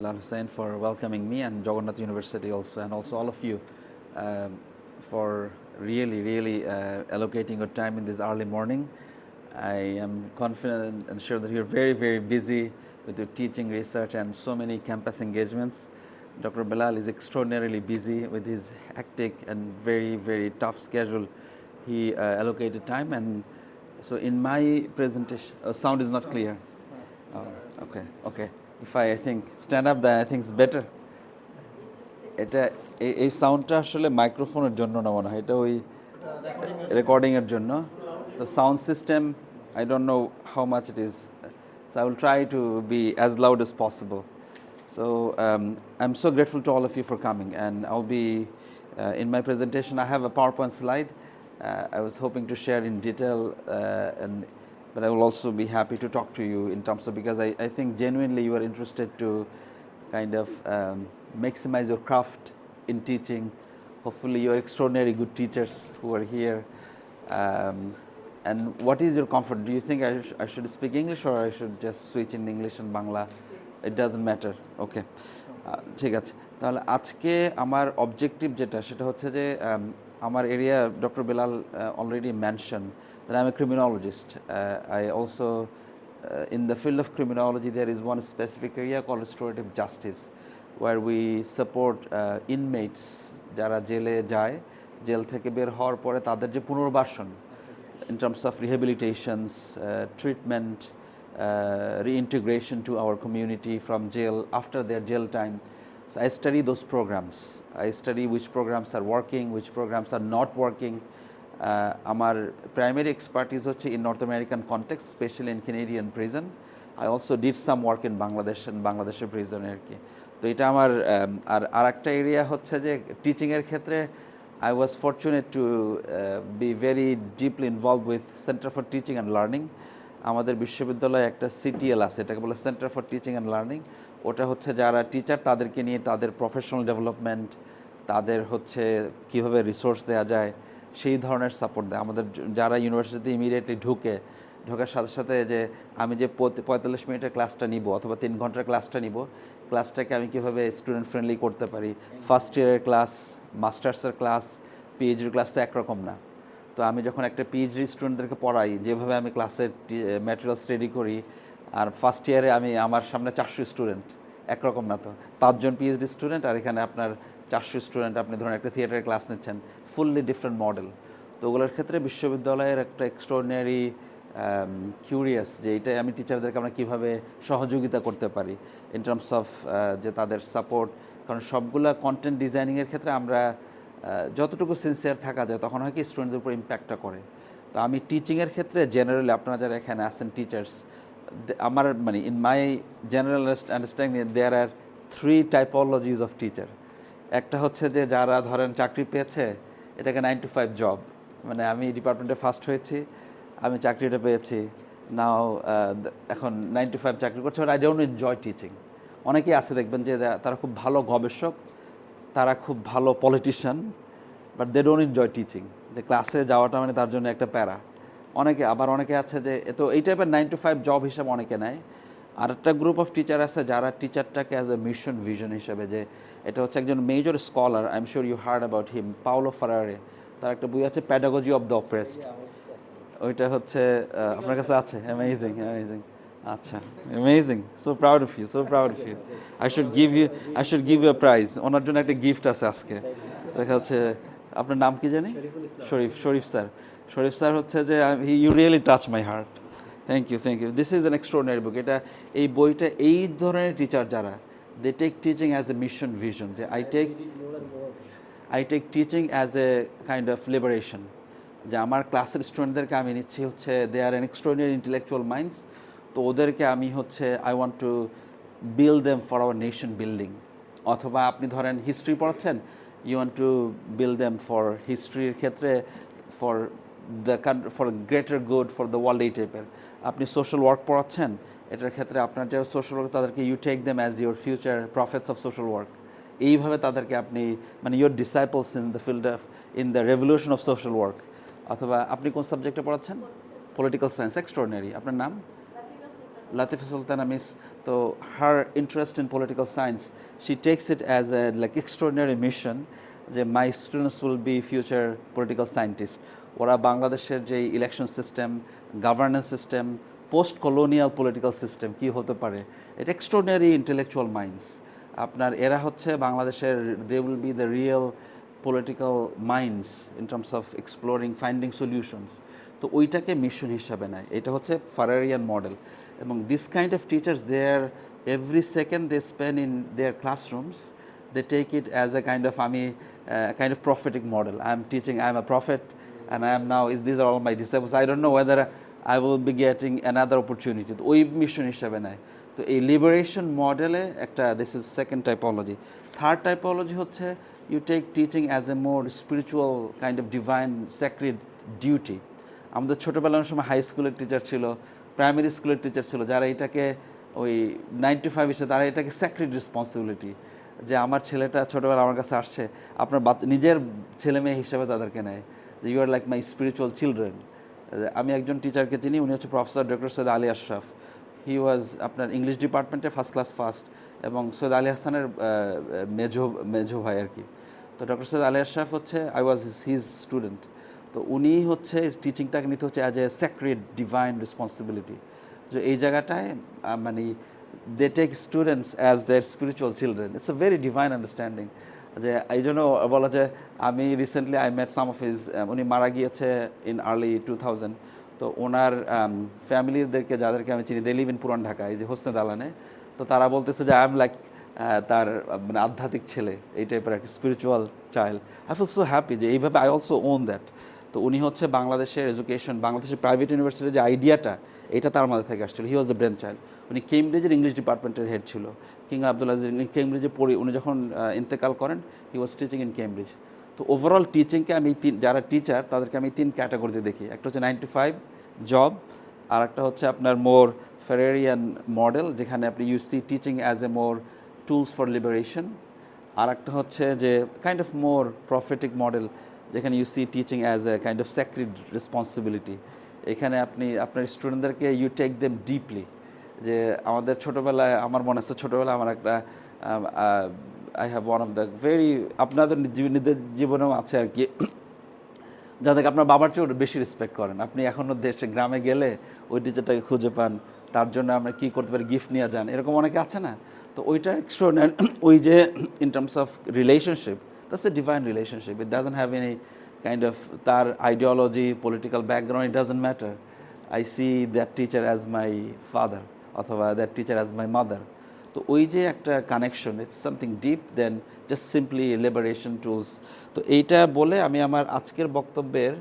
Bilal Hussain for welcoming me and Jagannath University also, and also all of you for really allocating your time in this early morning. I am confident and sure that you're very busy with your teaching, research, and so many campus engagements. Dr. Bilal is extraordinarily busy with his hectic and very tough schedule. He allocated time, and so in my presentation, sound is not clear. Oh, okay. If I think stand up, then I think it's better. এটা এই সাউন্ডটা আসলে মাইক্রোফোনের জন্য না মনে হয়, এটা ওই রেকর্ডিংয়ের জন্য। তো sound system, I don't know how much it is, so I will try to be as loud as possible. So I'm so grateful to all of you for coming, and I'll be in my presentation I have a PowerPoint slide. I was hoping to share in detail, but I will also be happy to talk to you in terms of, because I think genuinely you are interested to kind of maximize your craft in teaching. Hopefully you're extraordinary good teachers who are here. And what is your comfort? Do you think I should speak English, or I should just switch in English and Bangla? It doesn't matter. Okay. ঠিক আছে, তাহলে আজকে আমার objective যেটা সেটা হচ্ছে যে আমার area doctor Belal already mentioned that I'm a criminologist. I also in the field of criminology there is one specific area called restorative justice, where we support inmates যারা জেলে যায়, জেল থেকে বের হওয়ার পরে তাদের যে পুনর্বাসন in terms of rehabilitations, treatment, reintegration to our community from jail after their jail time. So I study those programs. I study which programs are working, which programs are not working. আমার primary expertise হচ্ছে in North American context, especially in Canadian prison. I also did some work in Bangladesh and Bangladeshi prison আর কি। তো এটা আমার আর একটা area হচ্ছে যে টিচিংয়ের ক্ষেত্রে I was fortunate to be very deeply involved with Center for Teaching and Learning. আমাদের বিশ্ববিদ্যালয়ে একটা CTL আছে, এটাকে বলে centre for teaching and learning. ওটা হচ্ছে যারা টিচার তাদেরকে নিয়ে তাদের প্রফেশনাল ডেভেলপমেন্ট, তাদের হচ্ছে কীভাবে রিসোর্স দেওয়া যায় সেই ধরনের সাপোর্ট দেয় আমাদের। যারা ইউনিভার্সিটিতে ইমিডিয়েটলি ঢোকার সাথে সাথে যে আমি যে 45 মিনিটের ক্লাসটা নিব অথবা 3 ঘন্টার ক্লাসটা নিব, ক্লাসটাকে আমি কীভাবে স্টুডেন্ট ফ্রেন্ডলি করতে পারি। ফার্স্ট ইয়ারের ক্লাস, মাস্টার্সের ক্লাস, পিএইচডির ক্লাস তো একরকম না। তো আমি যখন একটা পিএইচডি স্টুডেন্টদেরকে পড়াই, যেভাবে আমি ক্লাসের ম্যাটেরিয়ালস রেডি করি, আর ফার্স্ট ইয়ারে আমি আমার সামনে 400 স্টুডেন্ট, একরকম না তো। 5 জন পিএইচডি স্টুডেন্ট আর এখানে আপনার 400 স্টুডেন্ট, আপনি ধরুন একটা থিয়েটারের ক্লাস নিচ্ছেন, ফুললি ডিফারেন্ট মডেল। তো ওগুলোর ক্ষেত্রে বিশ্ববিদ্যালয়ের একটা এক্সট্রাঅর্ডিনারি কিউরিয়াস যে এইটাই আমি টিচারদেরকে আমরা কীভাবে সহযোগিতা করতে পারি ইন টার্মস অফ যে তাদের সাপোর্ট। কারণ সবগুলা কন্টেন্ট ডিজাইনিংয়ের ক্ষেত্রে আমরা যতটুকু সিনসিয়ার থাকা যায় তখন হয় কি স্টুডেন্টদের উপর ইম্প্যাক্টটা করে। তো আমি টিচিংয়ের ক্ষেত্রে জেনারেলি আপনারা যারা এখানে আছেন টিচার্স, আমার মানে in my general understanding there are 3 typologies of teacher. একটা হচ্ছে যে যারা ধরেন চাকরি পেয়েছে, এটাকে 9 to 5 জব, মানে আমি ডিপার্টমেন্টে ফার্স্ট হয়েছি, আমি চাকরিটা পেয়েছি, নাও এখন 9 to 5 চাকরি করছে, but I don't enjoy teaching. অনেকেই আছে দেখবেন যে তারা খুব ভালো গবেষক, তারা খুব ভালো politician, but they don't enjoy teaching, যে ক্লাসে যাওয়াটা মানে তার জন্য একটা প্যারা। অনেকে আছে যে তো এই টাইপের 9 to 5 জব হিসাবে অনেকে নেয়। আর একটা গ্রুপ অফ টিচার আছে যারা টিচারটাকে অ্যাজ এ মিশন ভিশন হিসেবে, যে এটা হচ্ছে একজন major scholar, I am sure you heard about him, Paulo Freire. তার একটা বই আছে প্যাডাগজি অফ দ্য অপ্রেসড, ওইটা হচ্ছে আপনার কাছে আছে? অ্যামেজিং। আচ্ছা, amazing, so proud of you. I should give you a prize. ওনার জন্য একটা গিফট আছে আজকে। দেখা যাচ্ছে আপনার নাম কি জানি? শরীফ স্যার হচ্ছে যে you really touch my heart. Thank you. This is an extraordinary book. এই বইটা এই ধরনের টিচার যারা, they take teaching as a mission vision, যে I take teaching as a kind of liberation. যে আমার ক্লাসের স্টুডেন্টদেরকে আমি নিচ্ছি হচ্ছে they are an extraordinary intellectual minds. তো ওদেরকে আমি হচ্ছে I want to build them for our nation building. অথবা আপনি ধরেন হিস্ট্রি পড়াচ্ছেন, you want to build them for হিস্ট্রির ক্ষেত্রে, for for greater good for the world, এই টাইপের। আপনি সোশ্যাল ওয়ার্ক পড়াচ্ছেন, এটার ক্ষেত্রে আপনার যারা সোশ্যাল ওয়ার্ক তাদেরকে you take them as your future prophets of social work. এইভাবে তাদেরকে আপনি মানে your disciples in the field of in the revolution of social work. অথবা আপনি কোন সাবজেক্টে পড়াচ্ছেন? Political science, extraordinary. আপনার নাম? Latifa Sultana Miss, so her interest in political science, she takes it as a like extraordinary mission যে my students will be future political scientists. ওরা বাংলাদেশের যে election system, governance system, post colonial political system কী হতে পারে, এটা extraordinary intellectual minds. আপনার এরা হচ্ছে বাংলাদেশের they will be the real political minds in terms of exploring finding solutions. তো ওইটাকে মিশন হিসাবে নেয়, এটা হচ্ছে ফারারিয়ান মডেল। এবং this kind of teachers their every second they spend in their classrooms, they take it as a kind of kind of prophetic model. I am teaching, I am a prophet, and I am now, these are all my disciples. I don't know whether I will be getting another opportunity. তো ওই mission হিসাবে নেয়। তো এই liberation মডেলে একটা, this is second typology. Third typology হচ্ছে you take teaching as a more spiritual kind of divine sacred duty. আমাদের ছোটোবেলার সময় হাই স্কুলের টিচার ছিল, প্রাইমারি স্কুলের টিচার ছিল, যারা এটাকে ওই 9 to 5 হিসেবে তারা এটাকে স্যাক্রিড রেসপন্সিবিলিটি, যে আমার ছেলেটা ছোটোবেলা আমার কাছে আসছে, আপনার নিজের ছেলে মেয়ে হিসেবে তাদেরকে নেয়, যে you are like my spiritual children. আমি একজন টিচারকে চিনি, উনি হচ্ছে professor doctor Syed Ali Ashraf. He was আপনার ইংলিশ ডিপার্টমেন্টে ফার্স্ট ক্লাস ফার্স্ট, এবং সৈয়দ আলী হাসানের মেজো ভাই আর কি। তো ডক্টর সৈয়দ আলী আশরাফ হচ্ছে, আই ওয়াজ হিজ স্টুডেন্ট। তো উনি হচ্ছে টিচিংটাকে নিতে হচ্ছে as a sacred divine responsibility. যে এই জায়গাটায় মানে they take students as their spiritual children. It's a very divine understanding. যে এই জন্য বলা যায়, আমি recently I met some of his, উনি মারা গিয়েছে ইন আর্লি 2000। তো ওনার ফ্যামিলিদেরকে যাদেরকে আমি চিনি, দে লিভ ইন পুরান ঢাকা, এই যে হোসনে দালানে। তো তারা বলতেছে যে আই এম লাইক তার মানে আধ্যাত্মিক ছেলে, এই টাইপের একটা spiritual child. I feel so happy যে এইভাবে আই অলসো ওন দ্যাট। তো উনি হচ্ছে বাংলাদেশের এডুকেশন, বাংলাদেশের প্রাইভেট ইউনিভার্সিটির যে আইডিয়াটা, এটা তার মাঝে থেকে আসছিল। হি ওয়াজ দ্য ব্রেন চাইল্ড। উনি কেমব্রিজের ইংলিশ ডিপার্টমেন্টের হেড ছিল, কিং আব্দুল আজিজ। কেমব্রিজে পড়ি, উনি যখন ইন্তেকাল করেন, হি ওয়াজ টিচিং ইন কেমব্রিজ। তো ওভারঅল টিচিংকে আমি যারা টিচার তাদেরকে আমি 3 ক্যাটাগরিতে দেখি। একটা হচ্ছে 9 to 5 জব, আর একটা হচ্ছে আপনার মোর ফেরেরিয়ান মডেল, যেখানে আপনি you see teaching as a more tools for liberation. আর একটা হচ্ছে যে kind of more prophetic model, যেখানে you see teaching as a kind of sacred responsibility. এখানে আপনি আপনার স্টুডেন্টদেরকে ইউ টেক দেম ডিপলি। যে আমাদের ছোটোবেলায়, আমার মনে আছে ছোটোবেলায় আমার একটা I have one of the very, আপনাদের নিজেদের জীবনেও আছে আর কি, যাদেরকে আপনার বাবার চেয়েও বেশি রেসপেক্ট করেন। আপনি এখনও দেশে গ্রামে গেলে ওই টিচারটাকে খুঁজে পান, তার জন্য আমরা কী করতে পারি, গিফট নিয়ে যান, এরকম অনেকে আছে না? তো ওইটা এক্সট্রাঅর্ডিনারি। ওই যে in terms of relationship, that's a divine relationship. It doesn't have any kind of তার ideology, political background, it doesn't matter. I see that teacher as my father, অথবা that teacher as my mother. তো ওই যে একটা connection, it's something deep then just simply liberation tools. তো এইটা বলে আমি আমার আজকের বক্তব্যের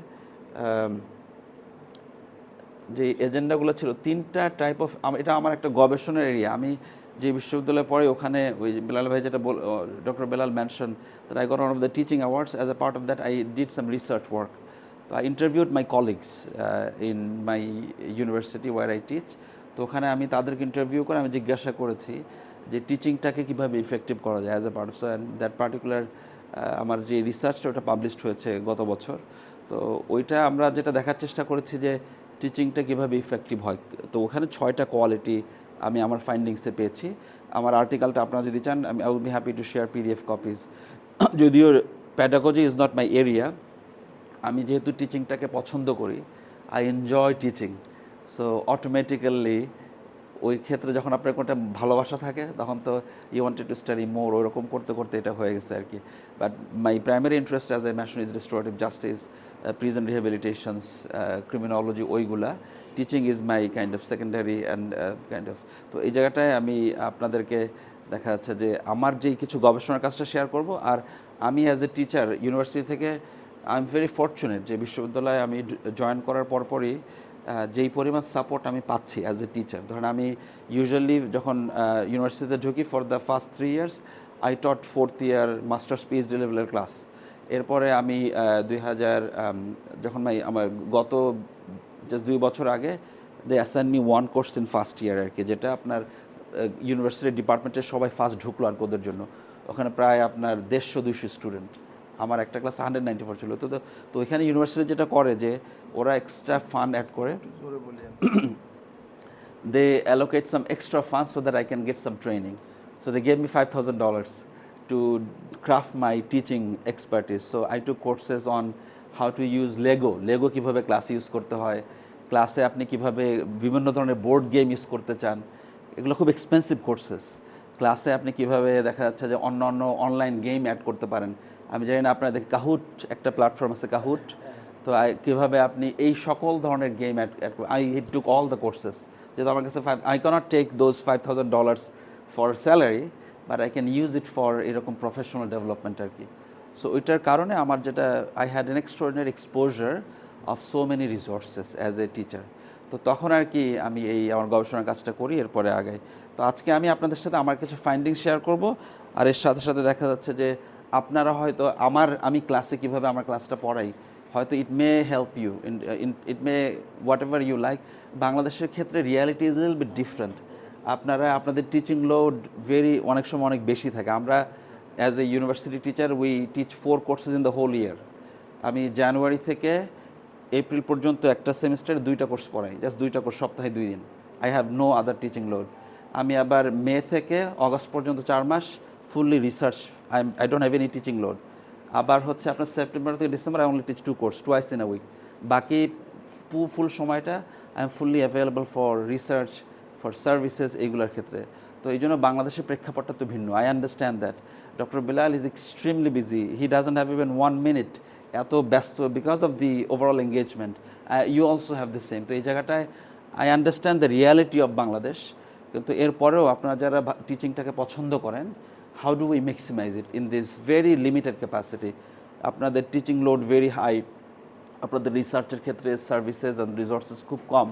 যে এজেন্ডাগুলো ছিল, 3টা টাইপ অফ, এটা আমার একটা গবেষণার এরিয়া। আমি যে বিশ্ববিদ্যালয়ে পড়ে, ওখানে ওই বেলাল ভাই যেটা doctor Belal mention, that I got one of the teaching awards. As a part of that, I did some research work. So I interviewed my colleagues in my university where I teach. তো ওখানে আমি তাদেরকে interview করে আমি জিজ্ঞাসা করেছি যে টিচিংটাকে কীভাবে ইফেক্টিভ করা যায় as a part of, and that particular আমার যে রিসার্চটা, ওটা পাবলিশড হয়েছে গত বছর। তো ওইটা আমরা যেটা দেখার চেষ্টা করেছি যে টিচিংটা কীভাবে ইফেক্টিভ হয়। তো ওখানে 6টা কোয়ালিটি আমি আমার ফাইন্ডিংসে পেয়েছি। আমার আর্টিকেলটা আপনারা যদি চান, I will be happy to share PDF copies. যদিও pedagogy is not my area, আমি যেহেতু টিচিংটাকে পছন্দ করি, I enjoy teaching, so automatically ওই ক্ষেত্রে যখন আপনার কোনটা ভালোবাসা থাকে, তখন তো you wanted to study more, ওরকম করতে করতে এটা হয়ে গেছে আর কি। But my primary interest as I mention is restorative justice, prison rehabilitations, criminology, ওইগুলা। Teaching is my kind of secondary and kind of. তো এই জায়গাটায় আমি আপনাদেরকে দেখা যাচ্ছে যে আমার যেই কিছু গবেষণার কাজটা শেয়ার করব। আর আমি অ্যাজ এ টিচার ইউনিভার্সিটি থেকে, আই এম ভেরি ফর্চুনেট যে বিশ্ববিদ্যালয়ে আমি জয়েন করার পরপরই যেই পরিমাণ সাপোর্ট আমি পাচ্ছি অ্যাজ এ টিচার। ধরেন আমি ইউজুয়ালি যখন ইউনিভার্সিটিতে ঢুকি, for the first 3 years I taught 4th year masters PhD লেভেলের ক্লাস। এরপরে আমি 2000 যখন আমার গত জাস্ট 2 বছর আগে, they assign me 1 course in first year আর কি, যেটা আপনার ইউনিভার্সিটি ডিপার্টমেন্টের সবাই ফার্স্ট ঢুকলো আর ওদের জন্য। ওখানে প্রায় আপনার 150-200 স্টুডেন্ট, আমার একটা ক্লাস 194 ছিল। তো এখানে ইউনিভার্সিটি যেটা করে যে ওরা এক্সট্রা ফান্ড অ্যাড করে। they allocate some extra funds so that I can get some training. So they gave me $5,000 to craft my teaching expertise. So I took courses on how to use Lego কিভাবে ক্লাসে use করতে হয়, ক্লাসে আপনি কিভাবে বিভিন্ন ধরনের board game use করতে চান, এগুলো খুব এক্সপেন্সিভ কোর্সেস। ক্লাসে আপনি কিভাবে দেখা যাচ্ছে যে অন্য অন্য অনলাইন গেম অ্যাড করতে পারেন। আমি জানি না আপনাদের কাহুট একটা প্ল্যাটফর্ম আছে কাহুট, তো কীভাবে আপনি এই সকল ধরনের game add I took all the courses. যেহেতু আমার কাছে I can't take those $5,000 for salary, but I can use it for এরকম প্রফেশনাল ডেভেলপমেন্ট আর কি। সো ওইটার কারণে আমার যেটা I had an extraordinary exposure of so many resources as a teacher. তো তখন আর কি আমি এই আমার গবেষণার কাজটা করি, এরপরে আগাই। তো আজকে আমি আপনাদের সাথে আমার কিছু ফাইন্ডিং শেয়ার করব, আর এর সাথে সাথে দেখা যাচ্ছে যে আপনারা হয়তো আমি ক্লাসে কীভাবে আমার ক্লাসটা পড়াই, হয়তো it may help you it may whatever you like. বাংলাদেশের ক্ষেত্রে reality is little bit different. আপনাদের টিচিং লোড অনেক সময় অনেক বেশি থাকে। আমরা as a university teacher we teach 4 courses in the whole year. আমি জানুয়ারি থেকে এপ্রিল পর্যন্ত একটা সেমিস্টারে 2টা কোর্স পড়াই, জাস্ট 2টা কোর্স, সপ্তাহে 2 দিন। I have no other teaching load. আমি আবার মে থেকে অগস্ট পর্যন্ত 4 মাস fully research, I don't have any teaching load. আবার হচ্ছে আপনার সেপ্টেম্বর থেকে ডিসেম্বর I only teach 2 course twice in a week. বাকি ফুল সময়টা I am fully available for research, for services, এইগুলোর ক্ষেত্রে। তো এই জন্য বাংলাদেশের প্রেক্ষাপটটা তো ভিন্ন। I understand that doctor Bilal is extremely busy, he doesn't have even 1 minute, এত ব্যস্ত because of the overall engagement. You also have the same. তো এই জায়গাটায় I understand the reality of Bangladesh, কিন্তু এরপরেও আপনারা যারা টিচিংটাকে পছন্দ করেন, how do we maximise it in this very limited capacity. আপনাদের টিচিং লোড ভেরি হাই, আপনাদের রিসার্চের ক্ষেত্রে সার্ভিসেস অ্যান্ড রিসোর্সেস খুব কম।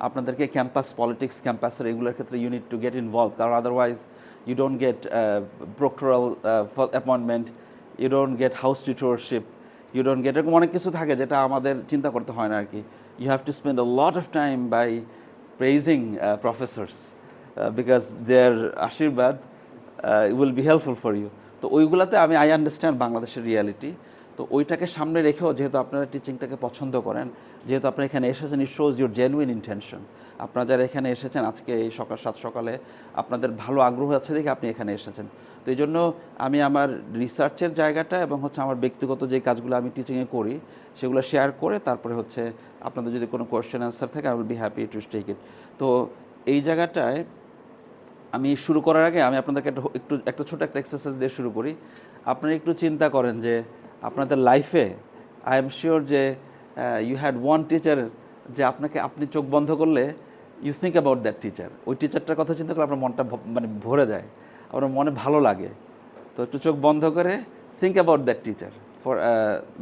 আপনাদেরকে ক্যাম্পাস পলিটিক্স, ক্যাম্পাসের এগুলোর ক্ষেত্রে you need to get involve, কারণ otherwise you don't get proctoral appointment, you don't get house tutorship, you don't get, এরকম অনেক কিছু থাকে যেটা আমাদের চিন্তা করতে হয় না আর কি। You have to spend a lot of time by praising professors because their আশীর্বাদ will be helpful for you. তো ওইগুলোতে আই আন্ডারস্ট্যান্ড বাংলাদেশের রিয়ালিটি। তো ওইটাকে সামনে রেখেও যেহেতু আপনারা টিচিংটাকে পছন্দ করেন, যেহেতু আপনারা এখানে এসেছেন, it shows your genuine intention. আপনারা যারা এখানে এসেছেন আজকে এই সকালে আপনাদের ভালো আগ্রহ আছে দেখে আপনি এখানে এসেছেন। তো এই জন্য আমি আমার রিসার্চের জায়গাটা এবং হচ্ছে আমার ব্যক্তিগত যে কাজগুলো আমি টিচিংয়ে করি সেগুলো শেয়ার করে তারপরে হচ্ছে আপনাদের যদি কোনো কোয়েশ্চেন অ্যান্সার থাকে I will be happy to take it. তো এই জায়গাটায় আমি শুরু করার আগে আমি আপনাদেরকে একটা ছোট একটা এক্সারসাইজ দিয়ে শুরু করি। আপনারা একটু চিন্তা করেন যে আপনাদের লাইফে আই এম শিওর যে ইউ হ্যাড ওয়ান টিচার, যে আপনি চোখ বন্ধ করলে you think about that teacher. ওই টিচারটার কথা চিন্তা করলে আপনার মনটা মানে ভরে যায়, আপনার মনে ভালো লাগে। তো একটু চোখ বন্ধ করে think about that teacher for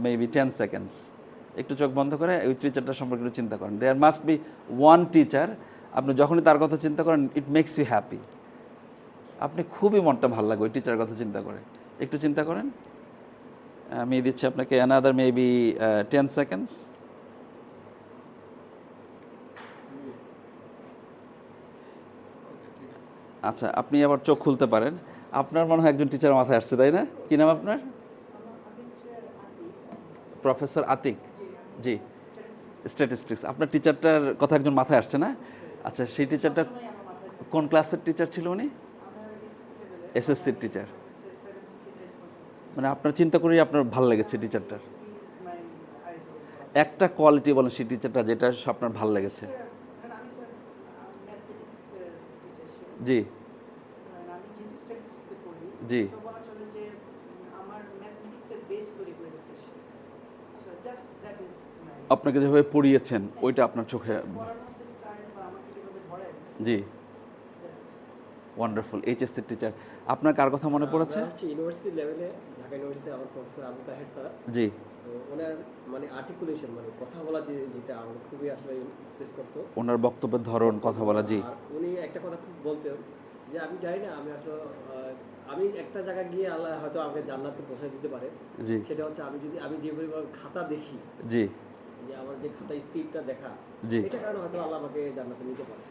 maybe 10 seconds. একটু চোখ বন্ধ করে ওই টিচারটার সম্পর্কে একটু চিন্তা করেন। There must be one teacher, আপনি যখনই তার কথা চিন্তা করেন ইট মেক্স ইউ হ্যাপি, আপনি খুবই মনটা ভালো লাগে ওই টিচারের কথা চিন্তা করে। একটু চিন্তা করেন, আমি দিচ্ছি আপনাকে অ্যানাদার মেবি 10 সেকেন্ডস। আচ্ছা, আপনি আবার চোখ খুলতে পারেন। আপনার মনে হয় একজন টিচার মাথায় আসছে, তাই না? কি নাম আপনার? প্রফেসর আতিক। জি, স্ট্যাটিস্টিক্স। আপনার টিচারটার কথা একজন মাথায় আসছে না? আচ্ছা, সেই টিচারটা কোন ক্লাসের টিচার ছিল উনি? এসএসসির টিচার। মানে আপনার চিন্তা করেই আপনার ভালো লেগেছে টিচারটার? একটা কোয়ালিটি বলেন সেই টিচারটা যেটা আপনার ভালো লেগেছে। জি জি, আপনাকে যেভাবে পড়িয়েছেন ওইটা আপনার চোখে। জি, ওয়ান্ডারফুল। এইচএসসির টিচার। আপনার কার কথা মনে পড়েছে? ইউনিভার্সিটি লেভেলে ঢাকা ইউনিভার্সিটি আমার প্রফেসর আবু তাহের স্যার। জি, তো ওনার মানে আর্টিকুলেশন, মানে কথা বলা যেটা আমার খুবই আসলে ইমপ্রেস করতো। ওনার বক্তব্যের ধরন, কথা বলা। জি, আর উনি একটা কথা খুব বলতেন যে আমি জানি না, আমি আসলে আমি একটা জায়গায় গিয়ে আল্লাহ হয়তো আমাকে জান্নাতে পৌঁছে দিতে পারে। জি, সেটা হচ্ছে আমি যে পরিমাণ খাতা দেখি, জি, যে আমার যে খাতা স্পিডটা দেখা, জি, এটা কারণে হয়তো আল্লাহ আমাকে জান্নাতে নিতে পারে।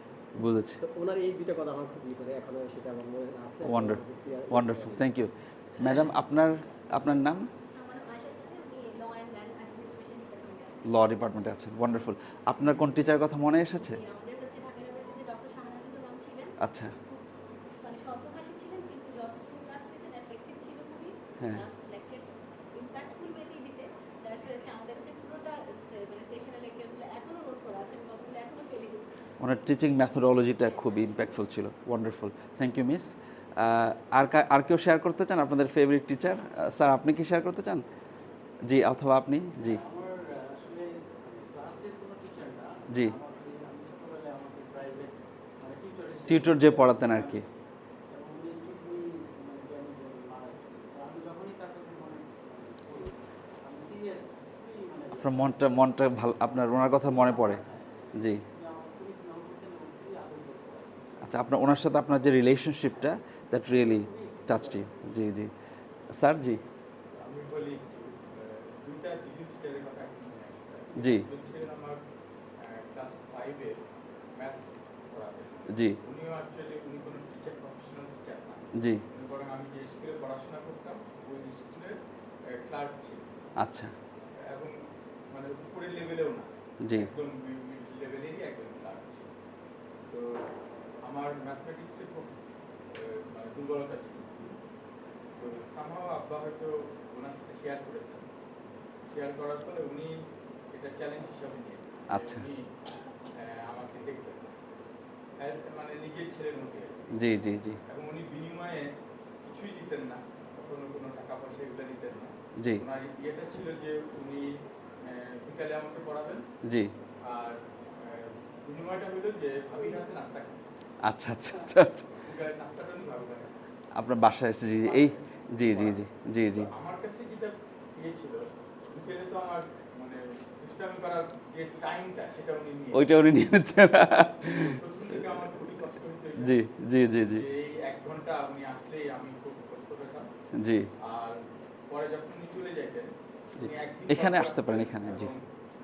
বুঝেছি। তো ওনার এই দুইটা কথা আমার খুব করে এখনো সেটা আমার মনে আছে। Wonderful, thank you. ম্যাডাম, আপনার নাম? ল ডিপার্টমেন্টে আছেন, ওয়ান্ডারফুল। আপনার কোন টিচারের কথা মনে এসেছে? আচ্ছা, খুব মানে স্বল্পভাষী ছিলেন, কিন্তু যতটুকু ক্লাস নিতেন এফেক্টিভ ছিল খুবই। হ্যাঁ। প্লাস লেকচার ইম্প্যাক্টফুল ওয়েতেই দিতেন। দ্যাটস হচ্ছে আমাদের কাছে পুরোটা মানে সেশনাল লেকচারগুলো এখনো নোট করা আছে, আমি কতগুলো এখনো ফেলি করি। ওনার টিচিং ম্যাথোডোলজিটা খুবই ইম্প্যাক্টফুল ছিল। Wonderful, thank you miss. আর কেউ শেয়ার করতে চান আপনাদের ফেভারিট টিচার? স্যার আপনি কি শেয়ার করতে চান? জি, অথবা আপনি? জি আমার আসলে ক্লাসের কোনো টিচার না, জি, আমি ছোটবেলায় আমাকে প্রাইভেট মানে টিউটর হিসেবে টিউটর যে পড়াতেন আর কি। এবং উনি খুবই মানে জ্ঞানী মারাত্মক। তো আমি যখনই তার কথা মনে করি, আমি সিরিয়াস খুবই মানে আপনার মনটা ভালো, আপনার ওনার কথা মনে পড়ে? জি। উনি আমার খুবই স্নেহ করতেন এবং খুবই আদর করতেন। আচ্ছা, আপনার ওনার সাথে আপনার যে রিলেশনশিপটা, দ্যাট রিয়েলি টাচড ইউ। জি জি স্যার। জি আমি বলি একটু দুইটা ডিগ্রি টিচারের কথা এখন মনে আসছে। জি একজন ছিলেন আমার ক্লাস 5-এ ম্যাথ পড়াতেন। জি উনিও অ্যাকচুয়ালি উনি কোনো টিচার, প্রফেশনাল টিচার না। জি। উনি বরং আমি যে স্কুলে পড়াশোনা করতাম ওই স্কুলের ক্লার্ক ছিলেন, আচ্ছা। এবং মানে উপরের লেভেলেও না, জি একদম মিডল লেভেলেরই একজন ক্লার্ক ছিল। তো আমার ম্যাথমেটিক্সে খুব মানে দুর্বলতা ছিল। তো সামহাও আব্বা হয়তো ওনার সাথে শেয়ার করেছেন, শেয়ার করার ফলে উনি এটা চ্যালেঞ্জ হিসাবে নিয়েছেন যে আচ্ছা। উনি আমাকে দেখবেন মানে নিজের ছেলের মধ্যে। জি জি জি এবং উনি বিনিময়ে কিছুই দিতেন না, কখনো কোনো টাকা পয়সা এগুলো দিতেন না। জি ওনার ইয়েটা ছিল যে উনি বিকালে আমাকে পড়াবেন, জি। আর বিনিময়টা হলো যে ভাবির হাতে নাস্তা খাবেন। আচ্ছা আচ্ছা আচ্ছা আচ্ছা। বিকালে নাস্তাটা উনি ভাবির হাতে খাবেন। আপনার বাসায় এসে জি এই জি জি জি জি জি। তো আমার কাছে যেটা ইয়ে ছিল, বিকেলে তো আমার মানে দুষ্টামি করার যে টাইমটা সেটা উনি নিয়ে ওইটা উনি নিয়ে নিচ্ছেন। প্রথম থেকে আমার খুবই কষ্ট হতো এটা, জি জি জি জি যে এই 1 ঘন্টা উনি আসলেই আমি খুব কষ্ট পেতাম। জি। আর পরে যখন উনি চলে যেতেন, জি উনি একদিন এখানে পর আসতে পারেন, আসতেন এখানে। জি এবং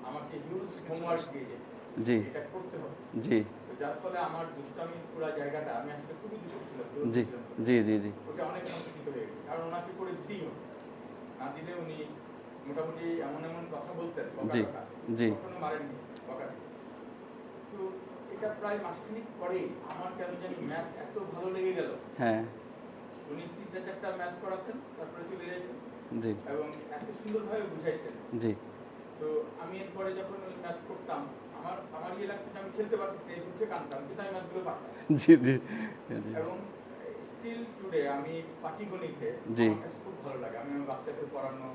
আমাকে হিউজ হোমওয়ার্ক দিয়ে যেতেন, জি এটা করতে হবে। জি তো যার ফলে আমার দুষ্টামির পুরো জায়গাটা, আমি আসলে খুবই দুষ্ট ছিলাম, দুরন্ত জি ছিলাম, জি জি জি ওটা অনেক সংকুচিত হয়ে গেছে, কারণ ওনাকে করে দিতেই হবে। না দিলে উনি মোটামুটি এমন এমন কথা বলতেন, বকা জি টকা, জি কখনো মারেননি, বকা দিতেন। তো এটা প্রায় মাসখানেক পরেই আমার কেন জানি ম্যাথ এত ভালো লেগে গেল। হ্যাঁ উনি 3টা 4টা ম্যাথ করাতেন, তারপরে চলে যেতেন জি এবং এত সুন্দরভাবে বুঝাইতেন। জি তো আমি এরপরে যখন ওই ম্যাথ করতাম, আমার আমার ইয়ে লাগতো যে আমি খেলতে পারতেছি না, এই দুঃখে কাঁদতাম, কিন্তু আমি ম্যাথগুলো পারতাম। জি জি জি এবং স্টিল টুডে আমি পাটিগণিতে জি আমার কাছে খুব ভালো লাগে। আমি আমার বাচ্চাদের পড়ানো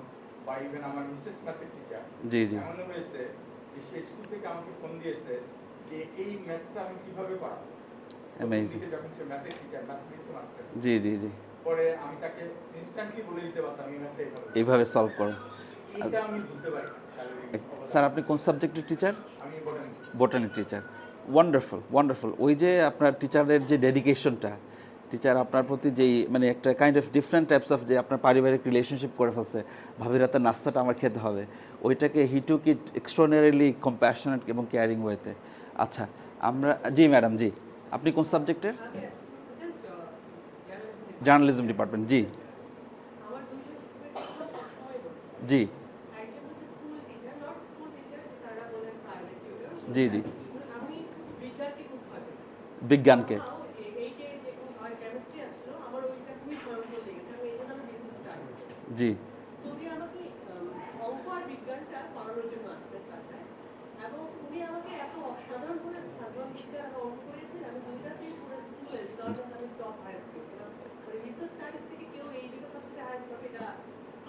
বা ইভেন আমার মিসেস ম্যাথের টিচার জি জি এমনও হয়েছে যে সে স্কুল থেকে আমাকে ফোন দিয়েছে যে এই ম্যাথটা আমি কিভাবে করাবো। প্রথম অ্যামেজিং। দিকে যখন সে ম্যাথের টিচার, ম্যাথমেটিক্স মাস্টার, জি জি জি। পরে আমি তাকে ইনস্ট্যান্টলি বলে দিতে পারতাম এই ম্যাথটা এইভাবে। এইভাবে সলভ করো। এইটা আমি ভুলতে পারি না, শারীরিক স্যার অবদান। আপনি কোন সাবজেক্টের টিচার? আমি বলেন বোটানি টিচার। Wonderful wonderful. ওই যে আপনার টিচারের যে ডেডিকেশনটা, টিচার আপনার প্রতি যেই মানে একটা kind of different types of যে আপনার পারিবারিক রিলেশনশিপ করে ফেলছে, ভাবির রাতের নাস্তাটা আমার খেতে হবে, ওইটাকে হি টুক ইট এক্সট্রাঅর্ডিনারিলি কম্প্যাশনেট এবং কেয়ারিং ওয়েতে। আচ্ছা, আমরা জি ম্যাডাম জি, আপনি কোন সাবজেক্টের? আমি অ্যাসিস্ট্যান্ট জার্নালিজম জার্নালিজম ডিপার্টমেন্ট। জি আমার দুইজন টিচারের কথা সবসময় বলি। জি একজন হচ্ছে school teacher, not school teacher, যারা বলেন প্রাইভেট টিউটর। জি জি। আমি বিজ্ঞানকে খুব ভালো পাই। বিজ্ঞানকে। Somehow এইটে যেরকম কেমিস্ট্রি আসলো, আমার ওইটা খুবই ভয়ঙ্কর লেগেছে। আমি এই জন্য আমি বিজনেস স্টাডিজ করেছি। জি তো উনি আমাকে অঙ্ক আর বিজ্ঞানটা করানোর জন্য আসতেন বাসায়, এবং উনি আমাকে এত অসাধারণ করে সাধারণ বিজ্ঞান অঙ্ক করেছেন, আমি দুইটাতেই পুরো স্কুলে রিগার্ডলেস আমি টপ হাইস্ট পেয়েছিলাম। মানে বিজনেস স্টাডিজ থেকে কেউ এই দুটো সাবজেক্টে হাইস্ট পাবে, এটা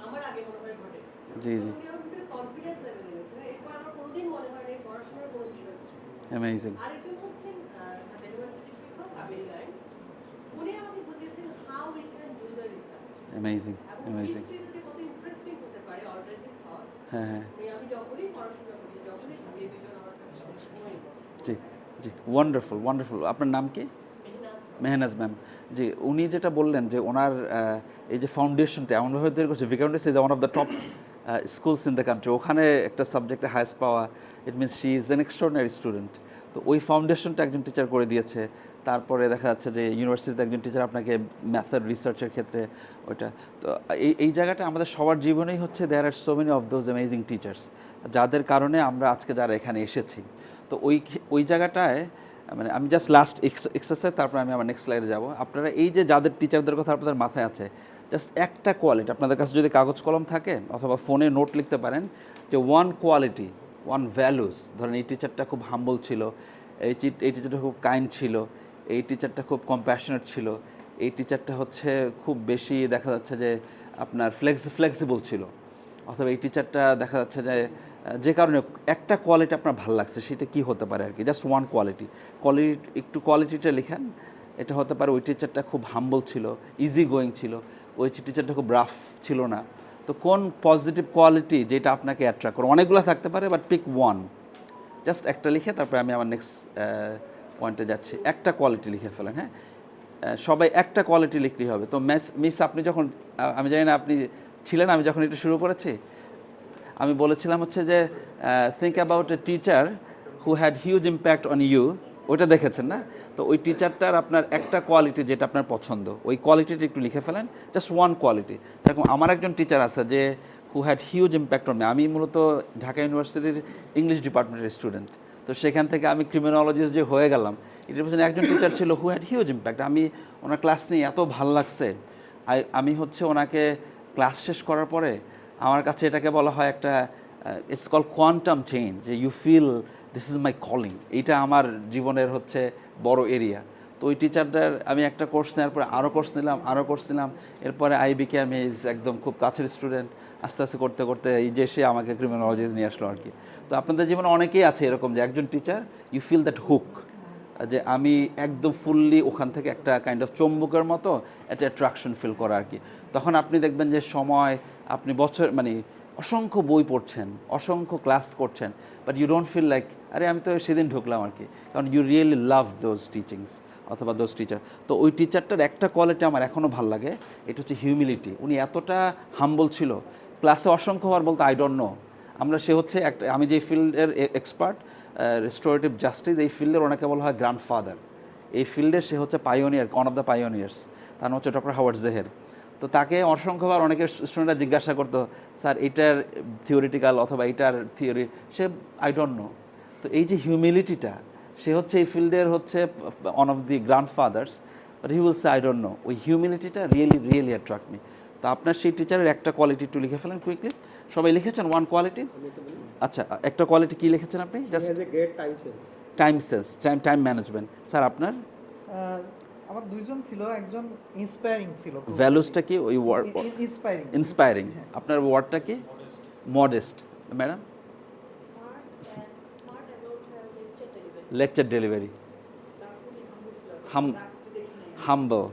আমার আগে মনে হয় ঘটে। জি জি। উনি আমার ভিতরে কনফিডেন্স লেভেল এনেছেন, এরপর আমার কোনোদিন মনে হয় না এই পড়াশোনার কোনো বিষয় কিছু। অ্যামেজিং। আরেকজন হচ্ছেন ঢাকা ইউনিভার্সিটির শিক্ষক কাবেরী লাইন। উনি আমাকে বুঝিয়েছেন how we can do the research, amazing এবং অ্যামেজিং। হিস্ট্রিতে যে কত ইন্টারেস্টিং হতে পারে অল্টারনেটিভ থট। হ্যাঁ হ্যাঁ আমি যখনই পড়াশোনা করি, যখনই ভাবি, এই দুজন আমার কাছে সবসময় জি জি। Wonderful wonderful. আপনার নাম কি? মেহনাজ ম্যাম। জি, উনি যেটা বললেন যে ওনার এই যে ফাউন্ডেশনটা এমনভাবে তৈরি করছে, Viqarunnisa is one of the top schools in the country, ওখানে একটা সাবজেক্টে হায়েস্ট পাওয়া, it means she is an extraordinary student. তো ওই ফাউন্ডেশনটা একজন টিচার করে দিয়েছে। তারপরে দেখা যাচ্ছে যে ইউনিভার্সিটিতে একজন টিচার আপনাকে ম্যাথের রিসার্চের ক্ষেত্রে ওইটা। তো এই জায়গাটা আমাদের সবার জীবনেই হচ্ছে, there are so many of those amazing teachers, যাদের কারণে আমরা আজকে যারা এখানে এসেছি। তো ওই জায়গাটায় মানে আমি জাস্ট লাস্ট এক্সারসাইজ, তারপরে আমি আমার নেক্সট স্লাইডে যাব। আপনারা এই যে যাদের টিচারদের কথা আপনাদের মাথায় আছে, জাস্ট একটা কোয়ালিটি, আপনাদের কাছে যদি কাগজ কলম থাকে অথবা ফোনে নোট লিখতে পারেন, যে ওয়ান কোয়ালিটি, ওয়ান ভ্যালুস। ধরেন এই টিচারটা খুব হাম্বল ছিল, এই টিচারটা খুব কাইন্ড ছিল, এই টিচারটা খুব কম্প্যাশনেট ছিল, এই টিচারটা হচ্ছে খুব বেশি দেখা যাচ্ছে যে আপনার ফ্লেক্সিবল ছিল, অথবা এই টিচারটা দেখা যাচ্ছে যে কারণে একটা কোয়ালিটি আপনার ভালো লাগছে, সেটা কি হতে পারে আর কি, জাস্ট ওয়ান কোয়ালিটি। একটু কোয়ালিটিটা লিখেন। এটা হতে পারে ওই টিচারটা খুব হাম্বল ছিল, ইজি গোয়িং ছিল, ওই টিচারটা খুব রাফ ছিল না। তো কোন পজিটিভ কোয়ালিটি যেটা আপনাকে অ্যাট্রাক্ট করে, অনেকগুলো থাকতে পারে, বাট পিক ওয়ান। জাস্ট একটা লিখে তারপরে আমি আমার নেক্সট পয়েন্টে যাচ্ছি। একটা কোয়ালিটি লিখে ফেলেন, হ্যাঁ, সবাই একটা কোয়ালিটি লিখলেই হবে। তো মিস আপনি যখন, আমি জানি না আপনি ছিলেন আমি যখন এটা শুরু করেছি, আমি বলেছিলাম হচ্ছে যে think about a teacher who had huge impact on you. ওইটা দেখেছেন না? তো ওই টিচারটার আপনার একটা কোয়ালিটি যেটা আপনার পছন্দ, ওই কোয়ালিটিটা একটু লিখে ফেলেন, জাস্ট ওয়ান কোয়ালিটি। যেরকম আমার একজন টিচার আছে যে হু had huge impact on me. আমি মূলত ঢাকা ইউনিভার্সিটির ইংলিশ ডিপার্টমেন্টের স্টুডেন্ট। তো সেখান থেকে আমি ক্রিমিনোলজিস্ট যে হয়ে গেলাম, এটার পিছনে একজন টিচার ছিল হু হ্যাড হিউজ ইম্প্যাক্ট। আমি ওনার ক্লাস নিয়ে এত ভালো লাগছে, আমি হচ্ছে ওনাকে ক্লাস শেষ করার পরে আমার কাছে এটাকে বলা হয় একটা ইটস কল কোয়ান্টাম চেঞ্জ, যে you feel this is my calling. এইটা আমার জীবনের হচ্ছে বড় এরিয়া। তো ওই টিচারটার আমি একটা কোর্স নেওয়ার পরে আরও কোর্স নিলাম, এরপরে আই বিকেম হিজ একদম খুব কাছের স্টুডেন্ট। আস্তে আস্তে করতে করতে এই যে সে আমাকে ক্রিমিনোলজি নিয়ে আসলো আর কি। তো আপনাদের জীবনে অনেকেই আছে এরকম, যে একজন teacher you feel that hook, যে আমি একদম ফুললি ওখান থেকে একটা কাইন্ড অফ চম্বুকের মতো একটা অ্যাট্রাকশন ফিল করা আর কি। তখন আপনি দেখবেন যে সময় আপনি বছর মানে অসংখ্য বই পড়ছেন, অসংখ্য ক্লাস করছেন, but you don't feel like আরে আমি তো সেদিন ঢুকলাম আর কি, কারণ you really love those teachings অথবা দোজ টিচার। তো ওই টিচারটার একটা কোয়ালিটি আমার এখনও ভালো লাগে, এটা হচ্ছে হিউমিলিটি। উনি এতটা হাম্বল ছিল, ক্লাসে অসংখ্যবার বলতো আই ডোন্ট নো। সে হচ্ছে একটা, আমি যে ফিল্ডের এক্সপার্ট রেস্টোরেটিভ জাস্টিস, এই ফিল্ডের ওনাকে বলা হয় গ্র্যান্ডফাদার। এই ফিল্ডে সে হচ্ছে পাইওনিয়ার, ওয়ান অফ দ্য পাইওনিয়ার্স। তার নাম হচ্ছে ডক্টর হাওয়ার্ড জেহের। তো তাকে অসংখ্যবার অনেকের স্টুডেন্টরা জিজ্ঞাসা করতো, স্যার এটার থিওরিটিক্যাল অথবা এটার theory, say I don't no. তো এই যে হিউমিলিটিটা, সে হচ্ছে এই ফিল্ডের হচ্ছে one of the grandfathers, but he will say I don't no. ওই হিউমিলিটিটা রিয়েলি অ্যাট্রাক্ট মি। তো আপনার সেই টিচারের একটা কোয়ালিটি একটু লিখে ফেলেন কুইকলি। সবাই লিখেছেন ওয়ান কোয়ালিটি? আচ্ছা, একটা কোয়ালিটি কি লিখেছেন আপনি? Just great time sense. Time management. Sir আপনার আমার দুইজন ছিল, একজন ইন্সপায়ারিং ছিল। ভ্যালুসটা কি? ওই ওয়ার্ড ইন্সপায়ারিং। আপনার ওয়ার্ডটা কি? Modest. Madam smart about lecture delivery. Lecture delivery. Humble.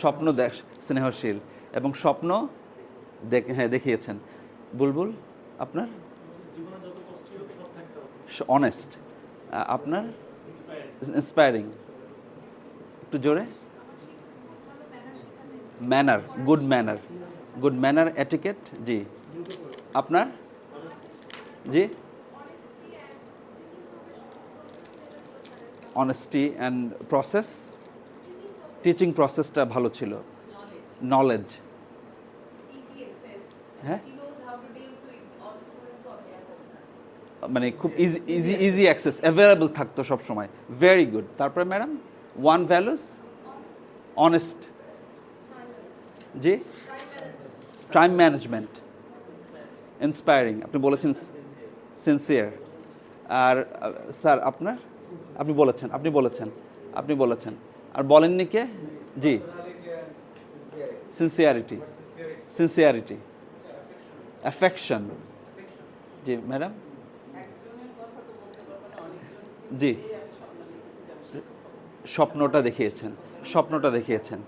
স্বপ্ন স্নেহশীল এবং স্বপ্ন দেখিয়েছেন। বুলবুল আপনার? অনেস্ট। আপনার? ইন্সপায়ারিং। একটু জোরে। Manner, good manner etiquette. জি, আপনার? জি, অনেস্টি অ্যান্ড প্রসেস, টিচিং প্রসেসটা ভালো ছিল। নলেজ, হ্যাঁ, মানে খুব ইজি অ্যাক্সেস, অ্যাভেলেবল থাকতো সব সময়। Very good. তারপরে ম্যাডাম ওয়ান ভ্যালুস? অনেস্ট। জি, টাইম ম্যানেজমেন্ট। ইন্সপায়ারিং আপনি বলেছেন, সিনসিয়ার। আর স্যার আপনার? আপনি বলেছেন আর বলেননি কে? জি, সিনসিয়ারিটি, অ্যাফেকশন। জি ম্যাডাম? জি, স্বপ্নটা দেখিয়েছেন।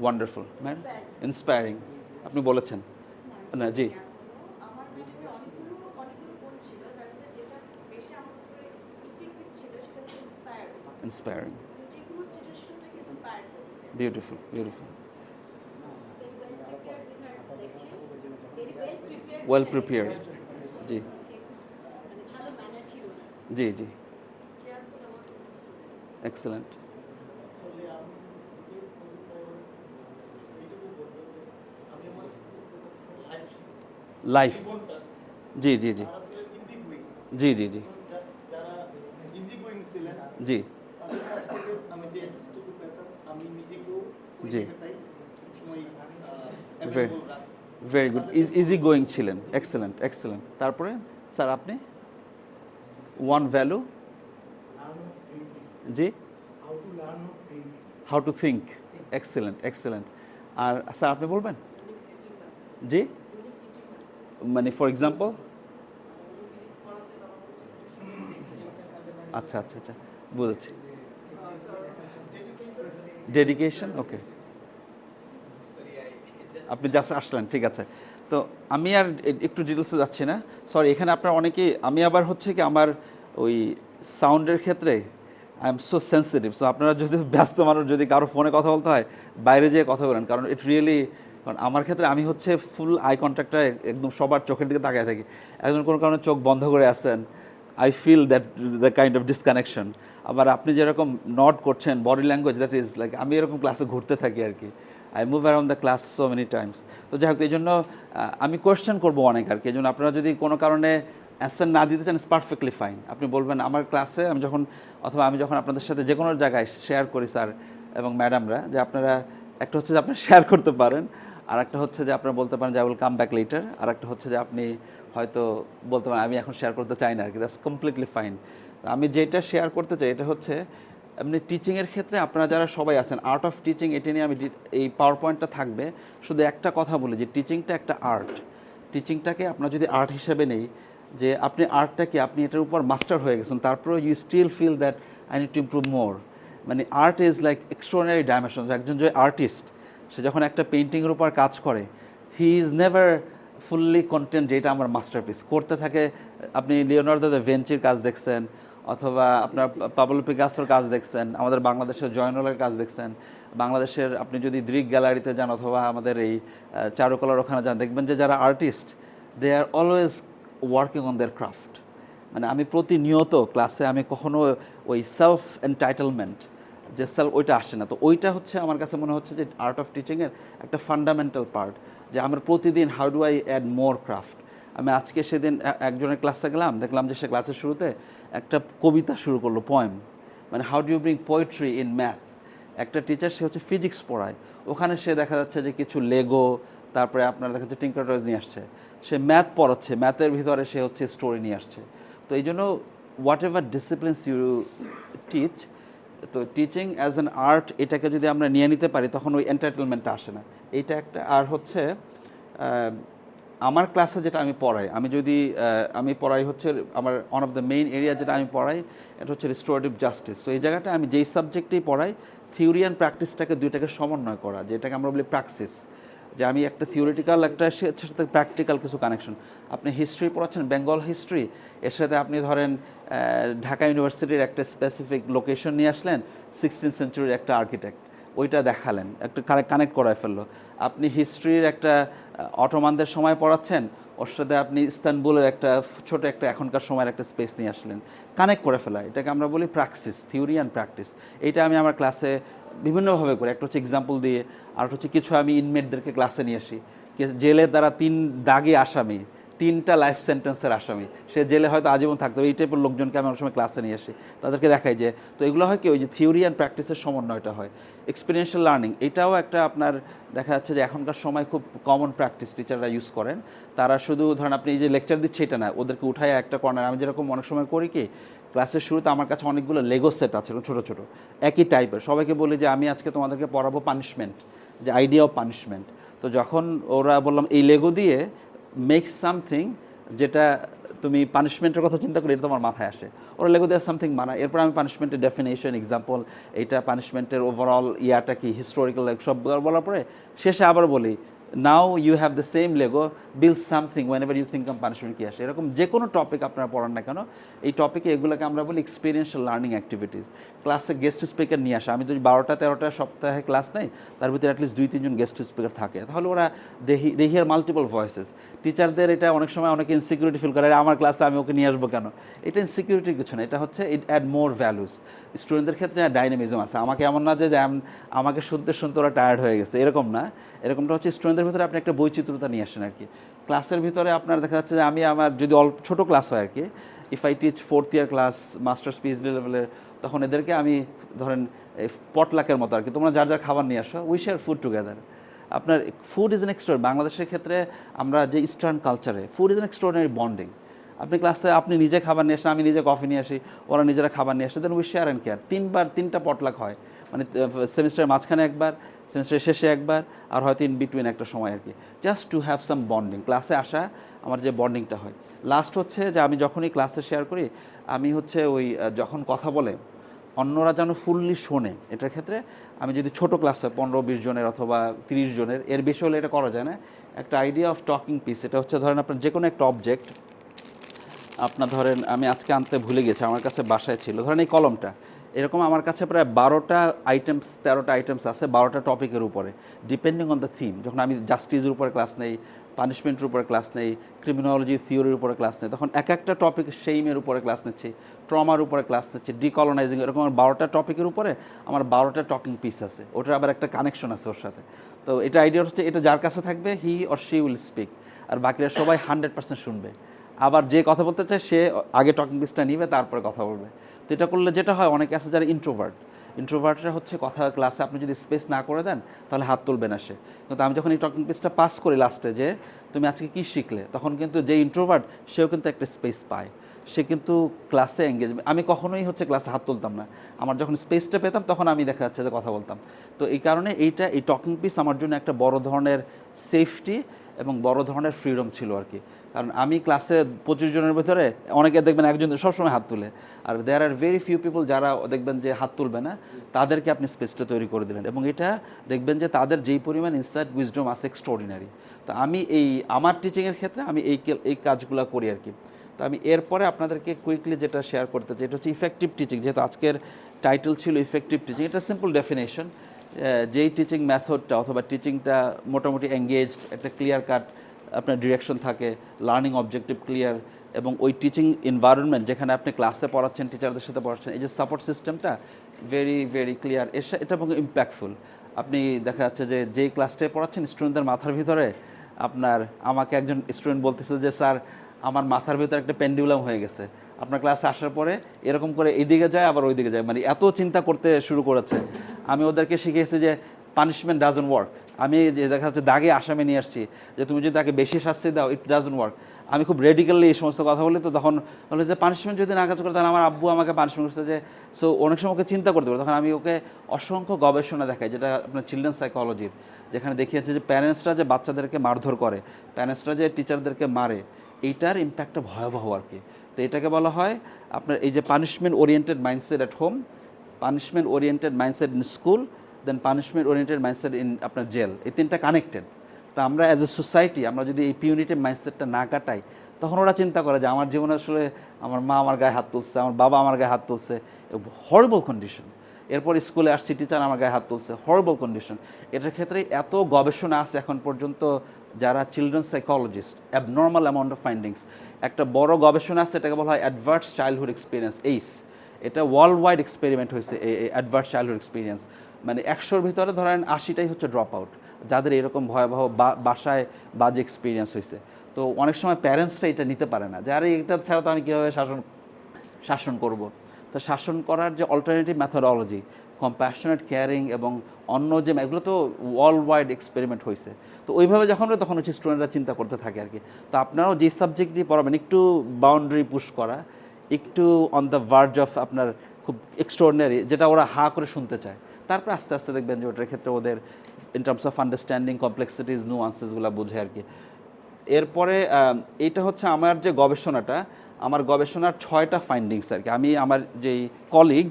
Wonderful madam. ইন্সপায়ারিং আপনি বলেছেন না? জি, আমার কাছে অনেকগুলো গুণ ছিল, তার মধ্যে যেটা বেশি আমার উপরে ইফেক্টিভ ছিল সেটা হচ্ছে ইন্সপায়ারিং। যে কোনো সিচুয়েশন থেকে ইন্সপায়ার করতে। বিউটিফুল। Well prepared. জি, মানে ভালো ম্যানার ছিল না, জি, কেয়ারফুল আমার এক্সেলেন্ট। লাইফ। জি, জি তাদের কাছ থেকে আমি যে এক্সেসটুকু পেতাম আমি নিজেকেও ওই জি। জায়গাটাই সবসময় Very- অ্যাভেলেবল রাখতাম। ভেরি গুড, ইজি গোয়িং ছিলেন, এক্সেলেন্ট এক্সেলেন্ট। তারপরে স্যার আপনি ওয়ান ভ্যালু, জি how to think, excellent excellent. আর স্যার আপনি বলবেন? জি মানে ফর এক্সাম্পল? আচ্ছা আচ্ছা আচ্ছা বুঝেছি। ডেডিকেশন, ওকে আপনি জাস্ট আসলেন, ঠিক আছে। তো আমি আর একটু ডিটেলসে যাচ্ছি না, সরি। এখানে আপনার অনেকেই, আমি আবার হচ্ছে কি আমার ওই সাউন্ডের ক্ষেত্রে I am so sensitive. So আপনারা যদি ব্যস্ত মানুষ, যদি কারো ফোনে কথা বলতে হয় বাইরে যেয়ে কথা বলেন, কারণ ইট রিয়েলি, কারণ আমার ক্ষেত্রে আমি হচ্ছে ফুল আই কন্ট্যাক্টটা একদম সবার চোখের দিকে তাকিয়ে থাকি। একজন কোনো কারণে চোখ বন্ধ করে আসছেন, I feel that the kind of disconnection. আবার আপনি যেরকম নট করছেন, body language, that is like আমি এরকম ক্লাসে ঘুরতে থাকি আর কি। I move around the class so many times. তো যাই হোক, এই জন্য আমি কোয়েশ্চেন করবো অনেক আর কি। এই জন্য আপনারা যদি কোনো কারণে অ্যান্সার না দিতে চান, ইটস পারফেক্টলি ফাইন। আপনি বলবেন আমার ক্লাসে আমি যখন, অথবা আমি যখন আপনাদের সাথে যে কোনো জায়গায় শেয়ার করি স্যার এবং ম্যাডামরা, যে আপনারা একটা হচ্ছে যে আপনি শেয়ার করতে পারেন, আর একটা হচ্ছে যে আপনারা বলতে পারেন যে I will come back later, আর একটা হচ্ছে যে আপনি হয়তো বলতে পারেন আমি এখন শেয়ার করতে চাই না আর কি। That's completely fine. আমি যেটা শেয়ার করতে চাই এটা হচ্ছে, এমনি টিচিংয়ের ক্ষেত্রে আপনারা যারা সবাই আছেন, আর্ট অফ টিচিং, এটা নিয়ে আমি এই পাওয়ার পয়েন্টটা থাকবে। শুধু একটা কথা বলি যে টিচিংটা একটা আর্ট। টিচিংটাকে আপনার যদি আর্ট হিসেবে নেই, যে আপনি আর্টটাকে আপনি এটার উপর মাস্টার হয়ে গেছেন, তারপরে you still feel that I need to improve more. মানে art is like extraordinary dimension. একজন যে আর্টিস্ট, সে যখন একটা পেন্টিংয়ের উপর কাজ করে, he is never fully content যে এটা আমার মাস্টারপিস। করতে থাকে। আপনি লিওনার্দো দ্য ভিঞ্চির কাজ দেখছেন, অথবা আপনার পাবলো পিকাসোর কাজ দেখছেন, আমাদের বাংলাদেশের জয়নুলের কাজ দেখছেন, বাংলাদেশের আপনি যদি দৃক গ্যালারিতে যান অথবা আমাদের এই চারুকলার ওখানে যান, দেখবেন যে যারা artist, they are always working on their craft. মানে আমি প্রতিনিয়ত ক্লাসে আমি কখনো ওই সেলফ এন্টাইটেলমেন্ট, যে সেলফ, ওইটা আসে না। তো ওইটা হচ্ছে আমার কাছে মনে হচ্ছে যে আর্ট অফ টিচিংয়ের একটা ফান্ডামেন্টাল পার্ট, যে আমরা প্রতিদিন how do I add more craft. আমি আজকে সেদিন একজনের ক্লাসে গেলাম, দেখলাম যে সে ক্লাসের শুরুতে একটা কবিতা শুরু করলো, পোয়েম। মানে how do you bring poetry in math. একটা টিচার, সে হচ্ছে ফিজিক্স পড়ায়, ওখানে সে দেখা যাচ্ছে যে কিছু লেগো, তারপরে আপনার দেখা যাচ্ছে টিঙ্কার টয়েস নিয়ে আসছে। সে ম্যাথ পড়াচ্ছে, ম্যাথের ভিতরে সে হচ্ছে স্টোরি নিয়ে আসছে। তো এই জন্য whatever disciplines you teach, তো টিচিং অ্যাজ অ্যান আর্ট, এটাকে যদি আমরা নিয়ে নিতে পারি তখন ওই এন্টারটেনমেন্টটা আসে না। এইটা একটা। আর হচ্ছে আমার ক্লাসে যেটা আমি পড়াই, আমি যদি আমি পড়াই হচ্ছে আমার one of the main area যেটা আমি পড়াই, এটা হচ্ছে রিস্টোরেটিভ জাস্টিস। তো এই জায়গাটা আমি যেই সাবজেক্টেই পড়াই, থিওরি অ্যান্ড প্র্যাকটিসটাকে দুইটাকে সমন্বয় করা, যেটাকে আমরা বলি প্র্যাকসিস। যে আমি একটা থিওরিটিক্যাল, একটা সাথে প্র্যাকটিক্যাল কিছু কানেকশন। আপনি হিস্ট্রি পড়াচ্ছেন, বেঙ্গল হিস্ট্রি, এর সাথে আপনি ধরেন ঢাকা ইউনিভার্সিটির একটা স্পেসিফিক লোকেশন নিয়ে আসলেন, 16th সেঞ্চুরির একটা আর্কিটেক্ট, ওইটা দেখালেন, একটু কানেক্ট করায় ফেললো। আপনি হিস্ট্রির একটা অটোমানদের সময় পড়াচ্ছেন, ওর সাথে আপনি ইস্তানবুলের একটা ছোট একটা এখনকার সময়ের একটা স্পেস নিয়ে আসলেন, কানেক্ট করে ফেলা, এটাকে আমরা বলি প্র্যাকসিস, থিওরি অ্যান্ড প্র্যাকটিস। এইটা আমি আমার ক্লাসে বিভিন্নভাবে করি। একটা হচ্ছে এক্সাম্পল দিয়ে, আর হচ্ছে কিছু আমি ইনমেটদেরকে ক্লাসে নিয়ে আসি। জেলের দ্বারা 3 দাগি আসামি, 3টা লাইফ সেন্টেন্সের আসামি, সে জেলে হয়তো আজীবন থাকতে হবে, এই টাইপের লোকজনকে আমি অনেক সময় ক্লাসে নিয়ে আসি, তাদেরকে দেখাই যে, তো এগুলো হয় কি, ওই যে থিওরি অ্যান্ড প্র্যাকটিসের সমন্বয়টা হয়। এক্সপিরিয়েন্সিয়াল লার্নিং, এটাও একটা আপনার দেখা যাচ্ছে যে এখনকার সময় খুব কমন প্র্যাকটিস টিচাররা ইউজ করেন। তারা শুধু ধরেন আপনি এই যে লেকচার দিচ্ছে এটা না, ওদেরকে উঠায় একটা কর্নার, আমি যেরকম অনেক সময় করি কি, ক্লাসের শুরুতে আমার কাছে অনেকগুলো লেগো সেট আছে ছোটো ছোটো একই টাইপের, সবাইকে বলি যে আমি আজকে তোমাদেরকে পড়াবো পানিশমেন্ট, যে আইডিয়া অফ পানিশমেন্ট। তো যখন ওরা বললাম এই লেগো দিয়ে মেক সামথিং, যেটা তুমি পানিশমেন্টের কথা চিন্তা করি, এটা তোমার মাথায় আসে, ওরা লেগো দিয়ে সামথিং বানায়। এরপর আমি পানিশমেন্টের ডেফিনেশন, এক্সাম্পল, এইটা পানিশমেন্টের ওভারঅল ইয়াটা কি, হিস্টোরিক্যাল সব বলার পরে শেষে আবার বলি, now you have the same lego, bill something whenever you think of punishment কি আসে। এরকম যে কোনো টপিক আপনারা পড়ান না কেন, এই টপিকে এগুলোকে আমরা বলি এক্সপিরিয়েন্সিয়াল লার্নিং অ্যাক্টিভিটিস। ক্লাসে গেস্ট স্পিকার নিয়ে আসা, আমি যদি 12টা-13টা সপ্তাহে ক্লাস নেই, তার ভিতরে অ্যাটলিস্ট 2-3 জন গেস্ট স্পিকার থাকে, তাহলে ওরা দে হিয়ার মাল্টিপল ভয়েসেস। টিচারদের এটা অনেক সময় অনেকে ইনসিকিউরিটি ফিল করে, আমার ক্লাসে আমি ওকে নিয়ে আসবো কেন, এটা ইনসিকিউরিটির কিছু না, এটা হচ্ছে ইট অ্যাড মোর ভ্যালুস। স্টুডেন্টদের ক্ষেত্রে ডাইনামিজম আছে, আমাকে এমন না যে আমাকে শুনতে শুনতে ওরা টায়ার্ড হয়ে গেছে, এরকম না। এরকমটা হচ্ছে স্টুডেন্টদের ভিতরে আপনি একটা বৈচিত্র্যতা নিয়ে আসেন আর কি। ক্লাসের ভিতরে আপনার দেখা যাচ্ছে যে আমি আমার যদি ছোটো ক্লাস হয় আর কি, if I teach 4th year class, masters PhD লেভেলের, তখন এদেরকে আমি ধরেন পটলাকের মতো আর কি, তোমরা যার যার খাবার নিয়ে আসো, উই শেয়ার ফুড টুগেদার। আপনার ফুড ইজ অ্যান এক্সট্রা, বাংলাদেশের ক্ষেত্রে আমরা যে ইস্টার্ন কালচারে food is an extraordinary bonding. আপনি ক্লাসে আপনি নিজে খাবার নিয়ে আসেন, আমি নিজে কফি নিয়ে আসি, ওরা নিজেরা খাবার নিয়ে আসে, then we share and care. 3টা পটলাক হয়, মানে সেমিস্টারের মাঝখানে একবার, সেমিস্টারের শেষে একবার, আর হয়তো ইন বিটুইন একটা সময় আর কি, just to have some bonding. ক্লাসে আসা আমার যে বন্ডিংটা হয়। লাস্ট হচ্ছে যে আমি যখনই ক্লাসে শেয়ার করি, আমি হচ্ছে ওই যখন কথা বলে অন্যরা যেন ফুললি শোনে, এটার ক্ষেত্রে আমি যদি ছোট ক্লাস হয় 15-20 জনের অথবা 30 জনের, এর বেশি হলে এটা করা যায় না, একটা আইডিয়া অফ টকিং পিস। এটা হচ্ছে ধরেন আপনার যে কোনো একটা অবজেক্ট, আপনার ধরেন আমি আজকে আনতে ভুলে গেছি, আমার কাছে বাসায় ছিল, ধরেন এই কলমটা, এরকম আমার কাছে প্রায় 13টা আইটেমস আছে 12টা টপিকের উপরে, ডিপেন্ডিং অন দ্য থিম। যখন আমি জাস্টিসের উপরে ক্লাস নেই, পানিশমেন্টের উপরে ক্লাস নেই, ক্রিমিনোলজি থিওরির উপরে ক্লাস নেই, তখন এক একটা টপিক, সেইমের উপরে ক্লাস নিচ্ছি, ট্রমার উপরে ক্লাস নিচ্ছি, ডিকলোনাইজিং, এরকম আমার 12টা টপিকের উপরে আমার 12টা টকিং পিস আছে, ওটার আবার একটা কানেকশন আছে ওর সাথে। তো এটা আইডিয়া হচ্ছে, এটা যার কাছে থাকবে he or she will speak, আর বাকিরা সবাই 100% শুনবে। আবার যে কথা বলতে চায় সে আগে টকিং পিসটা নিবে, তারপরে কথা বলবে। তো এটা করলে যেটা হয়, অনেকে আছে যারা ইন্ট্রোভার্টরা হচ্ছে কথা ক্লাসে আপনি যদি স্পেস না করে দেন তাহলে হাত তুলবে না সে। কিন্তু আমি যখন এই টকিং পিসটা পাস করি লাস্টে, যে তুমি আজকে কী শিখলে, তখন কিন্তু যে ইন্ট্রোভার্ট সেও কিন্তু একটা স্পেস পায়, সে কিন্তু ক্লাসে এঙ্গেজ। আমি কখনোই হচ্ছে ক্লাসে হাত তুলতাম না, আমার যখন স্পেসটা পেতাম তখন আমি দেখা যাচ্ছে যে কথা বলতাম। তো এই কারণে এই টকিং পিস আমার জন্য একটা বড় ধরনের সেফটি এবং বড় ধরনের ফ্রিডম ছিল আর কি। কারণ আমি ক্লাসে 25 জনের ভিতরে অনেকে দেখবেন একজন সবসময় হাত তুলে, আর দেয়ার আর ভেরি ফিউ পিপল যারা দেখবেন যে হাত তুলবে না, তাদেরকে আপনি স্পেসটা তৈরি করে দিলেন, এবং এটা দেখবেন যে তাদের যেই পরিমাণ ইনসাইট উইজডম আছে এক্সট্রাঅর্ডিনারি। তো আমি আমার টিচিংয়ের ক্ষেত্রে আমি এই কাজগুলো করি আর কি। তো আমি এরপরে আপনাদেরকে কুইকলি যেটা শেয়ার করতে চাই, এটা হচ্ছে ইফেক্টিভ টিচিং। যেহেতু আজকের টাইটেল ছিল ইফেক্টিভ টিচিং, এটা সিম্পল ডেফিনেশন, যেই টিচিং মেথডটা অথবা টিচিংটা মোটামুটি এঙ্গেজড, একটা ক্লিয়ার কাট আপনার ডিরেকশন থাকে, লার্নিং অবজেক্টিভ ক্লিয়ার, এবং ওই টিচিং এনভায়রনমেন্ট যেখানে আপনি ক্লাসে পড়াচ্ছেন, টিচারদের সাথে পড়াচ্ছেন, এই যে সাপোর্ট সিস্টেমটা ভেরি ক্লিয়ার, এটা এবং ইম্প্যাক্টফুল। আপনি দেখা যাচ্ছে যে যেই ক্লাসটায় পড়াচ্ছেন, স্টুডেন্টদের মাথার ভিতরে আপনার, আমাকে একজন স্টুডেন্ট বলতেছে যে স্যার আমার মাথার ভিতরে একটা পেন্ডুলাম হয়ে গেছে, আপনার ক্লাসে আসার পরে এরকম করে এইদিকে যায় আবার ওইদিকে যায়, মানে এত চিন্তা করতে শুরু করেছে। আমি ওদেরকে শিখিয়েছি যে পানিশমেন্ট ডাজন্ট ওয়ার্ক। আমি যে দেখা যাচ্ছে দাগে আসামে নিয়ে আসছি যে তুমি যদি তাকে বেশি শাস্তি দাও, ইট ডাজন্ট ওয়ার্ক। আমি খুব রেডিক্যালি এই সমস্ত কথা বলি, তো তখন বলে যে পানিশমেন্ট যদি না কাজ করে তাহলে আমার আব্বু আমাকে পানিশমেন্ট করছে, যে সো অনেক সময় ওকে চিন্তা করতে পারে। তখন আমি ওকে অসংখ্য গবেষণা দেখাই, যেটা আপনার চিলড্রেন সাইকোলজির, যেখানে দেখিয়েছে যে প্যারেন্টসরা যে বাচ্চাদেরকে মারধর করে, প্যারেন্টসরা যে টিচারদেরকে মারে, এইটার ইম্প্যাক্টটা ভয়াবহ আর কি। তো এটাকে বলা হয় আপনার এই যে punishment oriented mindset at home, punishment oriented mindset in school, then punishment oriented mindset in আপনার জেল। এই 3টা কানেক্টেড। তো আমরা অ্যাজ এ সোসাইটি আমরা যদি এই পিউনিটিভ মাইন্ডসেটটা না কাটাই, তখন ওরা চিন্তা করে যে আমার জীবনে আসলে আমার মা আমার গায়ে হাত তুলছে, আমার বাবা আমার গায়ে হাত তুলছে, হরিবল কন্ডিশন। এরপর স্কুলে আসছি, টিচার আমার গায়ে হাত তুলছে, হরিবল কন্ডিশন। এটার ক্ষেত্রে এত গবেষণা আছে এখন পর্যন্ত, যারা children psychologist, abnormal amount of findings. একটা বড় গবেষণা আছে, এটাকে বলা হয় অ্যাডভার্স চাইল্ডহুড এক্সপিরিয়েন্স, এইস। এটা ওয়ার্ল্ড ওয়াইড এক্সপেরিমেন্ট হয়েছে, এই অ্যাডভার্স চাইল্ডহুড এক্সপিরিয়েন্স। মানে 100-র ভিতরে ধরেন 80টাই হচ্ছে ড্রপ আউট, যাদের এরকম ভয়াবহ বাসায় বাজে এক্সপিরিয়েন্স হয়েছে। তো অনেক সময় প্যারেন্টসরা এটা নিতে পারে না, যে আরে এটা ছাড়া তো আমি কীভাবে শাসন করব। তো শাসন করার যে অল্টারনেটিভ মেথোডোলজি, কম্প্যাশনেট কেয়ারিং এবং অন্য যে এগুলো তো ওয়ার্ল্ড ওয়াইড এক্সপেরিমেন্ট হয়েছে। তো ওইভাবে যখন তখন হচ্ছে স্টুডেন্টরা চিন্তা করতে থাকে আর কি। তো আপনারাও যে সাবজেক্ট দিয়ে পড়াবেন, একটু বাউন্ডারি পুশ করা, একটু অন দ্য ভার্জ অফ আপনার খুব এক্সট্রাঅর্ডিনারি, যেটা ওরা হা করে শুনতে চায়। তারপর আস্তে আস্তে দেখবেন যে ওটার ক্ষেত্রে ওদের in terms of understanding, complexities, নুয়ান্সেসগুলো বোঝে আর কি। এরপরে এইটা হচ্ছে আমার যে গবেষণাটা, আমার গবেষণার 6টা ফাইন্ডিংস আর কি। আমি আমার যেই কলিগ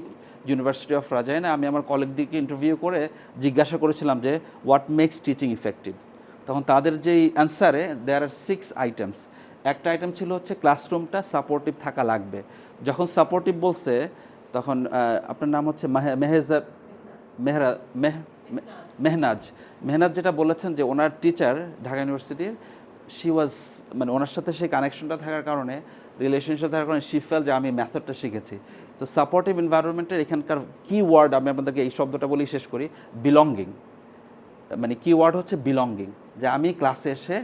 ইউনিভার্সিটি অফ রাজাইনে, আমি আমার কলিগদিকে ইন্টারভিউ করে জিজ্ঞাসা করেছিলাম যে হোয়াট মেক্স টিচিং ইফেক্টিভ। তখন তাদের যেই অ্যান্সারে দেয়ার আর 6 আইটেমস। একটা আইটেম ছিল হচ্ছে ক্লাসরুমটা সাপোর্টিভ থাকা লাগবে। যখন সাপোর্টিভ বলছে, তখন আপনার নাম হচ্ছে মেহনাজ যেটা বলেছেন যে ওনার টিচার ঢাকা ইউনিভার্সিটির, শি ওয়াজ, মানে ওনার সাথে সেই কানেকশনটা থাকার কারণে, রিলেশনশিপ থাকার কারণে, শি ফেল যে আমি মেথডটা শিখেছি। তো সাপোর্টিভ এনভায়রনমেন্টের এখানকার কি ওয়ার্ড, আমি আপনাদেরকে এই শব্দটা বলেই শেষ করি, বিলঙ্গিং। মানে কি ওয়ার্ড হচ্ছে বিলঙ্গিং, যে আমি ক্লাসে এসে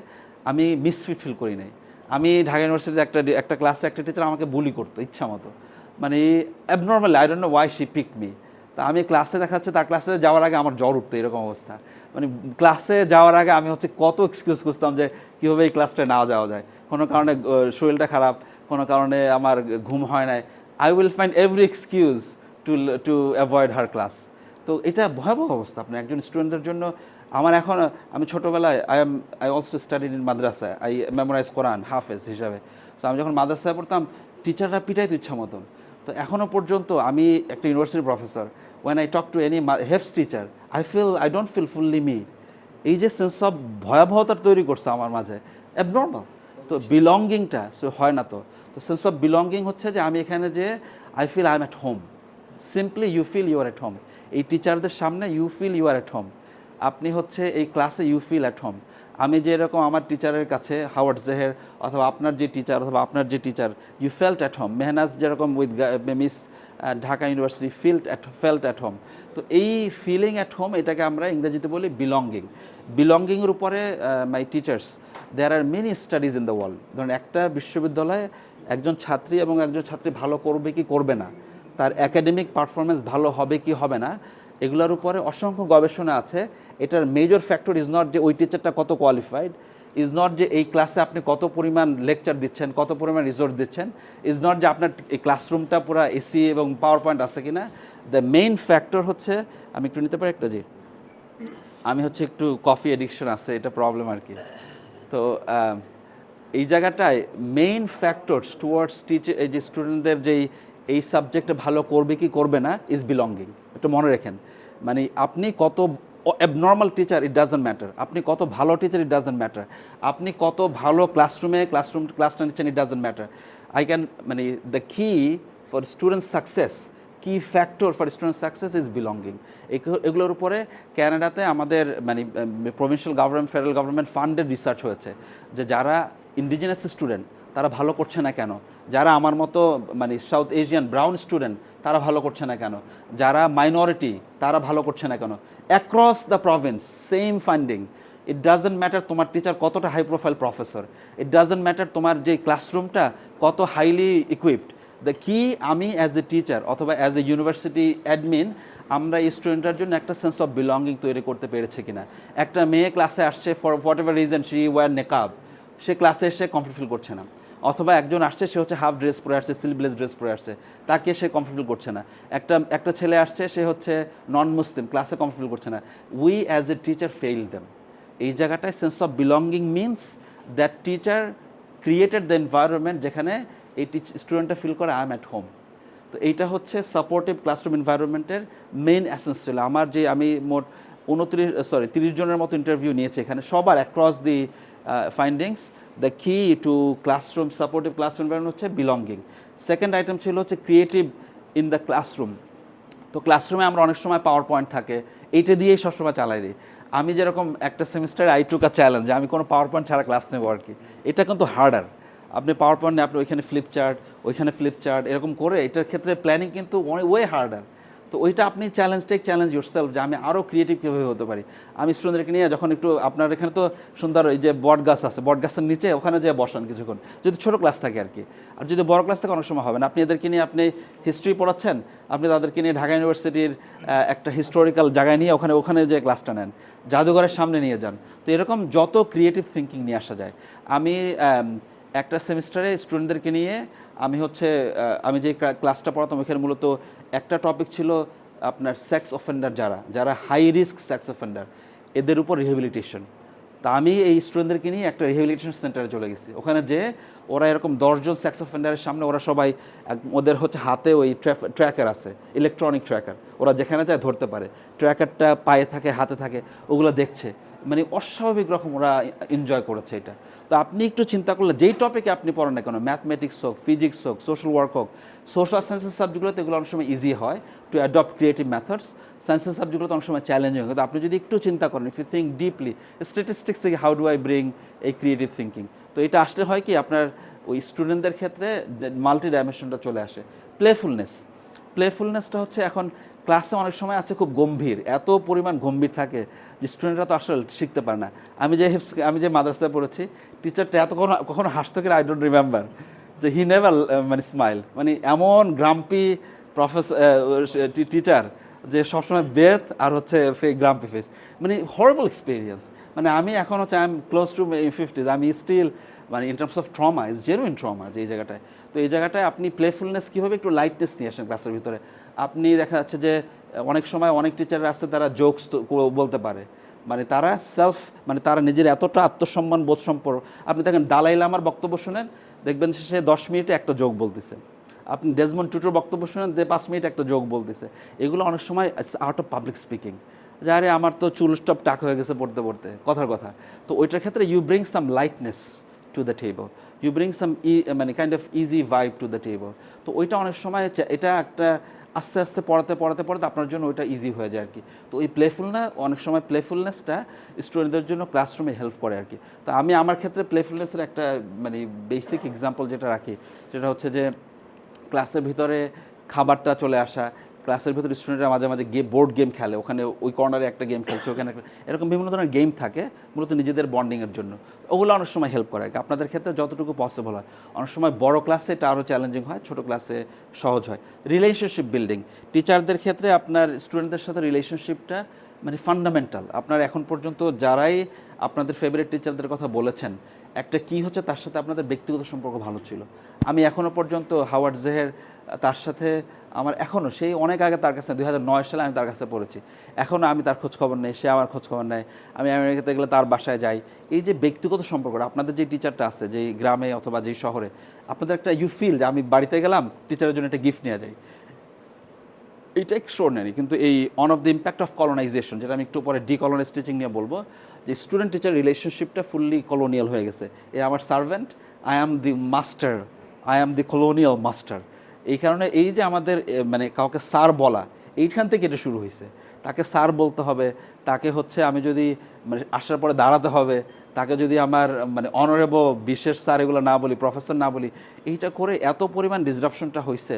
আমি মিসফিট ফিল করি নাই। আমি ঢাকা ইউনিভার্সিটিতে একটা ক্লাসে একটা টিচার আমাকে বুলি করতো ইচ্ছা মতো, মানে abnormally I don't know why she pick me. তা আমি ক্লাসে দেখাচ্ছে, তার ক্লাসে যাওয়ার আগে আমার জ্বর উঠতো, এরকম অবস্থা। মানে ক্লাসে যাওয়ার আগে আমি হচ্ছে কত এক্সকিউজ খুঁজতাম যে কীভাবে এই ক্লাসটা না যাওয়া যায়। কোনো কারণে শরীরটা খারাপ, কোনো কারণে আমার ঘুম হয় নাই, I will find every excuse to to avoid her class. তো এটা ভয়াবহ অবস্থা আপনার একজন স্টুডেন্টের জন্য। আমার এখন, আমি ছোটোবেলায় I also studied in madrasa, I memorise Quran হাফেজ হিসাবে। সো আমি যখন মাদ্রাসায় পড়তাম, টিচাররা পিটাইতো ইচ্ছা মতন। তো এখনও পর্যন্ত আমি একটা ইউনিভার্সিটির professor, when I talk to any হেফস teacher, I don't feel fully me. এই যে সেন্স অফ ভয়াবহতার তৈরি করছে আমার মাঝে, অ্যাবনর্মাল। তো বিলঙ্গিংটা সো হয় না। তো সেন্স অফ বিলঙ্গিং হচ্ছে যে আমি এখানে যে I feel I am at home, simply you feel you are at home. এই টিচারদের সামনে you feel you are at home, আপনি হচ্ছে এই ক্লাসে ইউ ফিল অ্যাট হোম। আমি যেরকম আমার টিচারের কাছে হাওয়ার্ড জেহের অথবা আপনার যে টিচার অথবা আপনার যে teacher, you felt at home. Mehnaz যেরকম with miss Dhaka university felt at home. তো এই ফিলিং অ্যাট হোম, এটাকে আমরা ইংরেজিতে বলি বিলঙ্গিং। বিলঙ্গিংয়ের উপরে my teachers, there are many studies in the world. ধরুন একটা বিশ্ববিদ্যালয়ে একজন ছাত্রী এবং একজন ছাত্রী ভালো করবে কি করবে না, তার অ্যাকাডেমিক পারফরমেন্স ভালো হবে কি হবে না, এগুলোর উপরে অসংখ্য গবেষণা আছে। এটার মেজর ফ্যাক্টর ইজ নট যে ওই টিচারটা কত কোয়ালিফাইড, ইজ নট যে এই ক্লাসে আপনি কত পরিমাণ লেকচার দিচ্ছেন, কত পরিমাণ রিসোর্স দিচ্ছেন, ইজ নট যে আপনার এই ক্লাসরুমটা পুরো এসি এবং পাওয়ার পয়েন্ট আছে কিনা। দ্য মেইন ফ্যাক্টর হচ্ছে, আমি একটু নিতে পারি একটা, জি আমি হচ্ছে একটু কফি এডিকশন আছে, এটা প্রবলেম আর কি। তো এই জায়গাটায় মেইন ফ্যাক্টরস টুয়ার্ডস টিচার, এই যে স্টুডেন্টদের যেই এই সাবজেক্টে ভালো করবে কি করবে না, ইজ বিলঙ্গিং। একটু মনে রাখেন, মানে আপনি কত abnormal teacher it doesn't matter, আপনি কত ভালো টিচার ইট ডাজন্ট ম্যাটার, আপনি কত ভালো ক্লাসটা নিচ্ছেন ইট ডাজন্ট ম্যাটার। মানে দ্য কি ফর স্টুডেন্ট সাকসেস, কি factor for student success is belonging. এগুলোর উপরে ক্যানাডাতে আমাদের মানে provincial government, federal government funded research হয়েছে যে যারা ইন্ডিজিনাস স্টুডেন্ট তারা ভালো করছে না কেন, যারা আমার মতো মানে সাউথ এশিয়ান ব্রাউন স্টুডেন্ট তারা ভালো করছে না কেন, যারা মাইনরিটি তারা ভালো করছে না কেন। Across the province same finding. It doesn't matter তোমার টিচার কতটা high profile professor, it doesn't matter তোমার যে ক্লাসরুমটা কত হাইলি ইকুইপড। দ্য কি, আমি অ্যাজ এ টিচার অথবা অ্যাজ এ ইউনিভার্সিটি অ্যাডমিন, আমরা এই স্টুডেন্টের জন্য একটা সেন্স অফ বিলঙ্গিং তৈরি করতে পেরেছে কিনা। একটা মেয়ে ক্লাসে আসছে, for whatever reason she wear niqab, সে ক্লাসে এসে কমফর্ট ফিল করছে না। অথবা একজন আসছে, সে হচ্ছে হাফ ড্রেস পরে আসছে, স্লিভলেস ড্রেস পরে আসছে, তাকে সে কমফর্ট ফিল করছে না। একটা ছেলে আসছে, সে হচ্ছে নন মুসলিম, ক্লাসে কমফর্ট ফিল করছে না। We as a teacher fail them. এই জায়গাটায় sense of belonging means that teacher created the environment যেখানে এই স্টুডেন্টটা ফিল করে আই এম অ্যাট হোম। তো এইটা হচ্ছে সাপোর্টিভ ক্লাসরুম এনভায়রনমেন্টের মেইন অ্যাসেন্স ছিল। আমার যে আমি মোট 30 জনের মতো ইন্টারভিউ নিয়েছি এখানে, সবার across the findings, the key to classroom, supportive classroom environment হচ্ছে বিলঙ্গিং। সেকেন্ড আইটেম ছিল হচ্ছে ক্রিয়েটিভ ইন দ্য ক্লাসরুম। তো ক্লাসরুমে আমরা অনেক সময় পাওয়ার পয়েন্ট থাকে, এইটা দিয়েই সবসময় চালাই দিই। আমি যেরকম একটা সেমিস্টারে আই টুক আ চ্যালেঞ্জ, আমি কোনো পাওয়ার পয়েন্ট ছাড়া ক্লাস নেবো আর কি। এটা কিন্তু হার্ডার। আপনি পাওয়ার পয়েন্ট নিয়ে আপনি ওইখানে ওইখানে ফ্লিপ চার্ট এরকম করে, এটার ক্ষেত্রে প্ল্যানিং কিন্তু ওয়ে হার্ডার। তো ওইটা আপনি চ্যালেঞ্জ ইয়োরসেলফ যে আমি আরও ক্রিয়েটিভ কীভাবে হতে পারি। আমি স্টুডেন্টদেরকে নিয়ে যখন একটু, আপনার এখানে তো সুন্দর এই যে বট গাছ আছে, বট গাছের নিচে ওখানে যেয়ে বসান কিছুক্ষণ, যদি ছোটো ক্লাস থাকে আর কি। আর যদি বড় ক্লাস থাকে অনেক সময় হবে না, আপনি এদেরকে নিয়ে আপনি হিস্ট্রি পড়াচ্ছেন, আপনি তাদেরকে নিয়ে ঢাকা ইউনিভার্সিটির একটা হিস্টোরিক্যাল জায়গায় নিয়ে ওখানে যে ক্লাসটা নেন, জাদুঘরের সামনে নিয়ে যান। তো এরকম যত ক্রিয়েটিভ থিঙ্কিং নিয়ে আসা যায়। আমি একটা সেমিস্টারে স্টুডেন্টদেরকে নিয়ে আমি যে ক্লাসটা পড়াতাম ওইখানে মূলত একটা টপিক ছিল আপনার সেক্স অফেন্ডার, যারা হাই রিস্ক সেক্স অফেন্ডার, এদের উপর রিহেবিলিটেশন। তা আমি এই স্টুডেন্টদেরকে নিয়ে একটা রিহেবিলিটেশন সেন্টারে চলে গেছি। ওখানে যে ওরা এরকম 10 জন সেক্স অফেন্ডারের সামনে, ওরা সবাই ওদের হচ্ছে হাতে ওই ট্র্যাকার আছে, ইলেকট্রনিক ট্র্যাকার, ওরা যেখানে যায় ধরতে পারে, ট্র্যাকারটা পায়ে থাকে, হাতে থাকে, ওগুলো দেখছে। মানে অস্বাভাবিক রকম ওরা এনজয় করেছে এটা। তো আপনি একটু চিন্তা করলে যেই টপিকে আপনি পড়েন না কেন, ম্যাথমেটিক্স হোক, ফিজিক্স হোক, সোশ্যাল ওয়ার্ক হোক, সোশ্যাল সায়েন্সের সাবজেক্টগুলোতে এগুলো অনেক সময় ইজি হয় টু অ্যাডপ্ট ক্রিয়েটিভ মেথডস। সায়েন্সের সাবজেক্টগুলোতে অনেক সময় চ্যালেঞ্জিং হয়। কিন্তু আপনি যদি একটু চিন্তা করেন, if you think deeply, statistics থেকে হাউ ডু আই ব্রিং এই ক্রিয়েটিভ থিঙ্কিং, তো এটা আসলে হয় কি আপনার ওই স্টুডেন্টদের ক্ষেত্রে মাল্টি ডাইমেনশনটা চলে আসে। প্লেফুলনেসটা হচ্ছে এখন ক্লাসে অনেক সময় আছে খুব গম্ভীর, এত পরিমাণ গম্ভীর থাকে যে স্টুডেন্টরা তো আসলে শিখতে পারে না। আমি যে মাদ্রাসায় পড়েছি, টিচারটা কখনো হাসতে করে আই ডোন্ট রিমেম্বার। যে হি নেভার মানে স্মাইল, মানে এমন গ্রাম্পি প্রফেসর টিচার যে সবসময় বেথ আর হচ্ছে গ্রাম্পি ফেস, মানে হরেবল এক্সপিরিয়েন্স। মানে আমি এখন হচ্ছে I am close two 50s, আমি স্টিল মানে in terms of trauma is genuine trauma যে এই জায়গাটায়। তো এই জায়গাটায় আপনি প্লেফুলনেস কীভাবে একটু লাইটনেস নিয়ে আসেন ক্লাসের ভিতরে। আপনি দেখা যাচ্ছে যে অনেক সময় অনেক টিচাররা আছে তারা জোকস বলতে পারে, মানে তারা মানে তারা নিজের এতটা আত্মসম্মান বোধ সম্পর্ক। আপনি দেখেন দালাই লামার বক্তব্য শুনেন, দেখবেন সে 10 মিনিটে একটা জোক বলতেছে। আপনি ডেজমন্ড টুটুর বক্তব্য শুনেন, 5 মিনিট একটা জোক বলতেছে। এগুলো অনেক সময় আউট অফ পাবলিক স্পিকিং, যে আরে আমার তো চুল স্টপ টাক হয়ে গেছে পড়তে পড়তে, কথার কথা। তো ওইটার ক্ষেত্রে you bring some lightness to the table, you bring some মানে kind of easy vibe to the table. তো ওইটা অনেক সময় এটা একটা আস্তে আস্তে পড়াতে আপনার জন্য ওইটা ইজি হয়ে যায় আর কি। তো ওই অনেক সময় প্লেফুলনেসটা স্টুডেন্টদের জন্য ক্লাসরুমে হেল্প করে আর কি। তো আমি আমার ক্ষেত্রে প্লেফুলনেসের একটা মানে বেসিক এক্সাম্পল যেটা রাখি, সেটা হচ্ছে যে ক্লাসের ভিতরে খাবারটা চলে আসা, ক্লাসের ভিতরে স্টুডেন্টরা মাঝে মাঝে বোর্ড গেম খেলে, ওখানে ওই কর্নারে একটা গেম খেলছে, ওখানে এরকম বিভিন্ন ধরনের গেম থাকে মূলত নিজেদের বন্ডিংয়ের জন্য। ওগুলো অনেক সময় হেল্প করে আর কি, আপনাদের ক্ষেত্রে যতটুকু পসিবল হয়। অনেক সময় বড় ক্লাসে এটা আরও চ্যালেঞ্জিং হয়, ছোটো ক্লাসে সহজ হয়। রিলেশনশিপ বিল্ডিং, টিচারদের ক্ষেত্রে আপনার স্টুডেন্টদের সাথে রিলেশনশিপটা মানে ফান্ডামেন্টাল। আপনার এখন পর্যন্ত যারাই আপনাদের ফেভারিট টিচারদের কথা বলেছেন, একটা কি হচ্ছে তার সাথে আপনাদের ব্যক্তিগত সম্পর্ক ভালো ছিল। আমি এখনও পর্যন্ত হাওয়ার্ড জেহের, তার সাথে আমার এখনও সেই অনেক আগে তার কাছে 2009 সালে আমি তার কাছে পড়েছি, এখনও আমি তার খোঁজখবর নেই, সে আমার খোঁজখবর নেয়। আমি আমেরিকাতে গেলে তার বাসায় যাই। এই যে ব্যক্তিগত সম্পর্কটা, আপনাদের যে টিচারটা আছে যেই গ্রামে অথবা যেই শহরে, আপনাদের একটা ইউ ফিল যে আমি বাড়িতে গেলাম টিচারের জন্য একটা গিফট নিয়ে যাই, এটা এক্সট্রাঅর্ডিনারি। কিন্তু এই on of the impact of colonisation, যেটা আমি একটু পরে ডিকলোনাইজ টিচিং নিয়ে বলবো, যে স্টুডেন্ট টিচার রিলেশনশিপটা ফুললি কলোনিয়াল হয়ে গেছে। এ আমার servant, I am the master, I am the colonial master. এই কারণে এই যে আমাদের মানে কাউকে স্যার বলা, এইখান থেকে এটা শুরু হয়েছে। তাকে স্যার বলতে হবে, তাকে হচ্ছে আমি যদি মানে আসার পরে দাঁড়াতে হবে, তাকে যদি আমার মানে অনারেবল বিশেষ স্যার এগুলো না বলি, প্রফেসর না বলি, এইটা করে এত পরিমাণ ডিসরাপশনটা হয়েছে।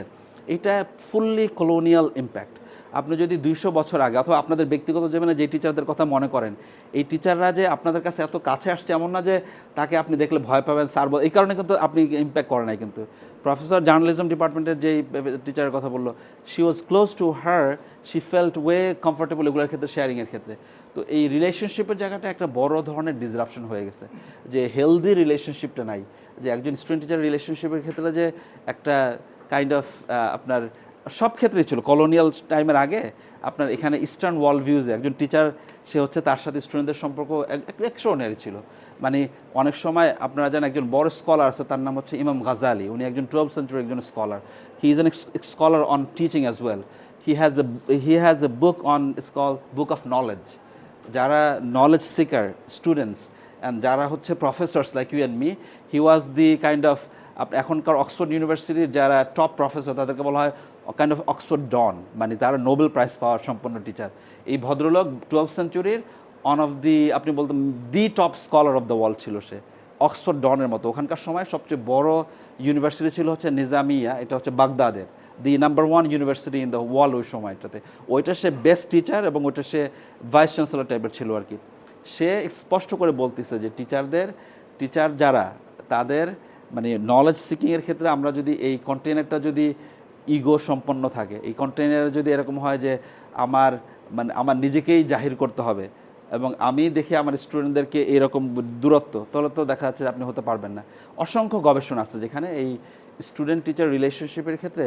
এটা ফুললি কলোনিয়াল ইম্প্যাক্ট। আপনি যদি 200 বছর আগে অথবা আপনাদের ব্যক্তিগত জীবনে যে টিচারদের কথা মনে করেন, এই টিচাররা যে আপনাদের কাছে এত কাছে আসছে এমন না যে তাকে আপনি দেখলে ভয় পাবেন স্যার, এই কারণে কিন্তু আপনি ইম্প্যাক্ট করেন নাই। কিন্তু প্রফেসর জার্নালিজম ডিপার্টমেন্টের যেই টিচারের কথা বললো, she was close to her, she felt way comfortable এগুলোর ক্ষেত্রে, শেয়ারিংয়ের ক্ষেত্রে। তো এই রিলেশনশিপের জায়গাটা একটা বড় ধরনের ডিসরাপশন হয়ে গেছে, যে হেলদি রিলেশনশিপটা নাই। যে একজন স্টুডেন্ট টিচার রিলেশনশিপের ক্ষেত্রে যে একটা কাইন্ড অফ আপনার সব ক্ষেত্রেই ছিল কলোনিয়াল টাইমের আগে। আপনার এখানে ইস্টার্ন ওয়ার্ল্ড ভিউজে একজন টিচার, সে হচ্ছে তার সাথে স্টুডেন্টদের সম্পর্ক এক্সট্রাঅর্ডিনারি ছিল। মানে অনেক সময় আপনারা জানেন একজন বড় স্কলার আছে, তার নাম হচ্ছে ইমাম গাজালি, উনি একজন 12th সেঞ্চুরি একজন scholar. He is an scholar on teaching as well. He has a book on call book of knowledge. যারা নলেজ সিকার স্টুডেন্টস অ্যান্ড যারা হচ্ছে professors like you and me, he was the kind of এখনকার Oxford ইউনিভার্সিটির যারা top professor তাদেরকে বলা হয় kind of Oxford ডন, মানে তারা নোবেল প্রাইজ পাওয়ার সম্পন্ন টিচার। এই ভদ্রলোক 12th সেঞ্চুরির অন অফ দি, আপনি বলতেন the top scholar of the world ছিল সে, অক্সফোর্ড ডনের মতো। ওখানকার সময় সবচেয়ে বড় ইউনিভার্সিটি ছিল হচ্ছে নিজামিয়া, এটা হচ্ছে বাগদাদের the number 1 university in the world ওই সময়টাতে। ওইটা সে বেস্ট টিচার এবং ওইটা সে ভাইস চ্যান্সেলর টাইপের ছিল আর কি। সে স্পষ্ট করে বলতেছে যে টিচার যারা তাদের মানে নলেজ সিকিংয়ের ক্ষেত্রে আমরা যদি এই কন্টেনারটা যদি ইগো সম্পন্ন থাকে, এই কন্টেনারে যদি এরকম হয় যে আমার নিজেকেই জাহির করতে হবে এবং আমি দেখি আমার স্টুডেন্টদেরকে এরকম দূরত্ব, তাহলে তো দেখা যাচ্ছে আপনি হতে পারবেন না। অসংখ্য গবেষণা আছে যেখানে এই স্টুডেন্ট টিচার রিলেশনশিপের ক্ষেত্রে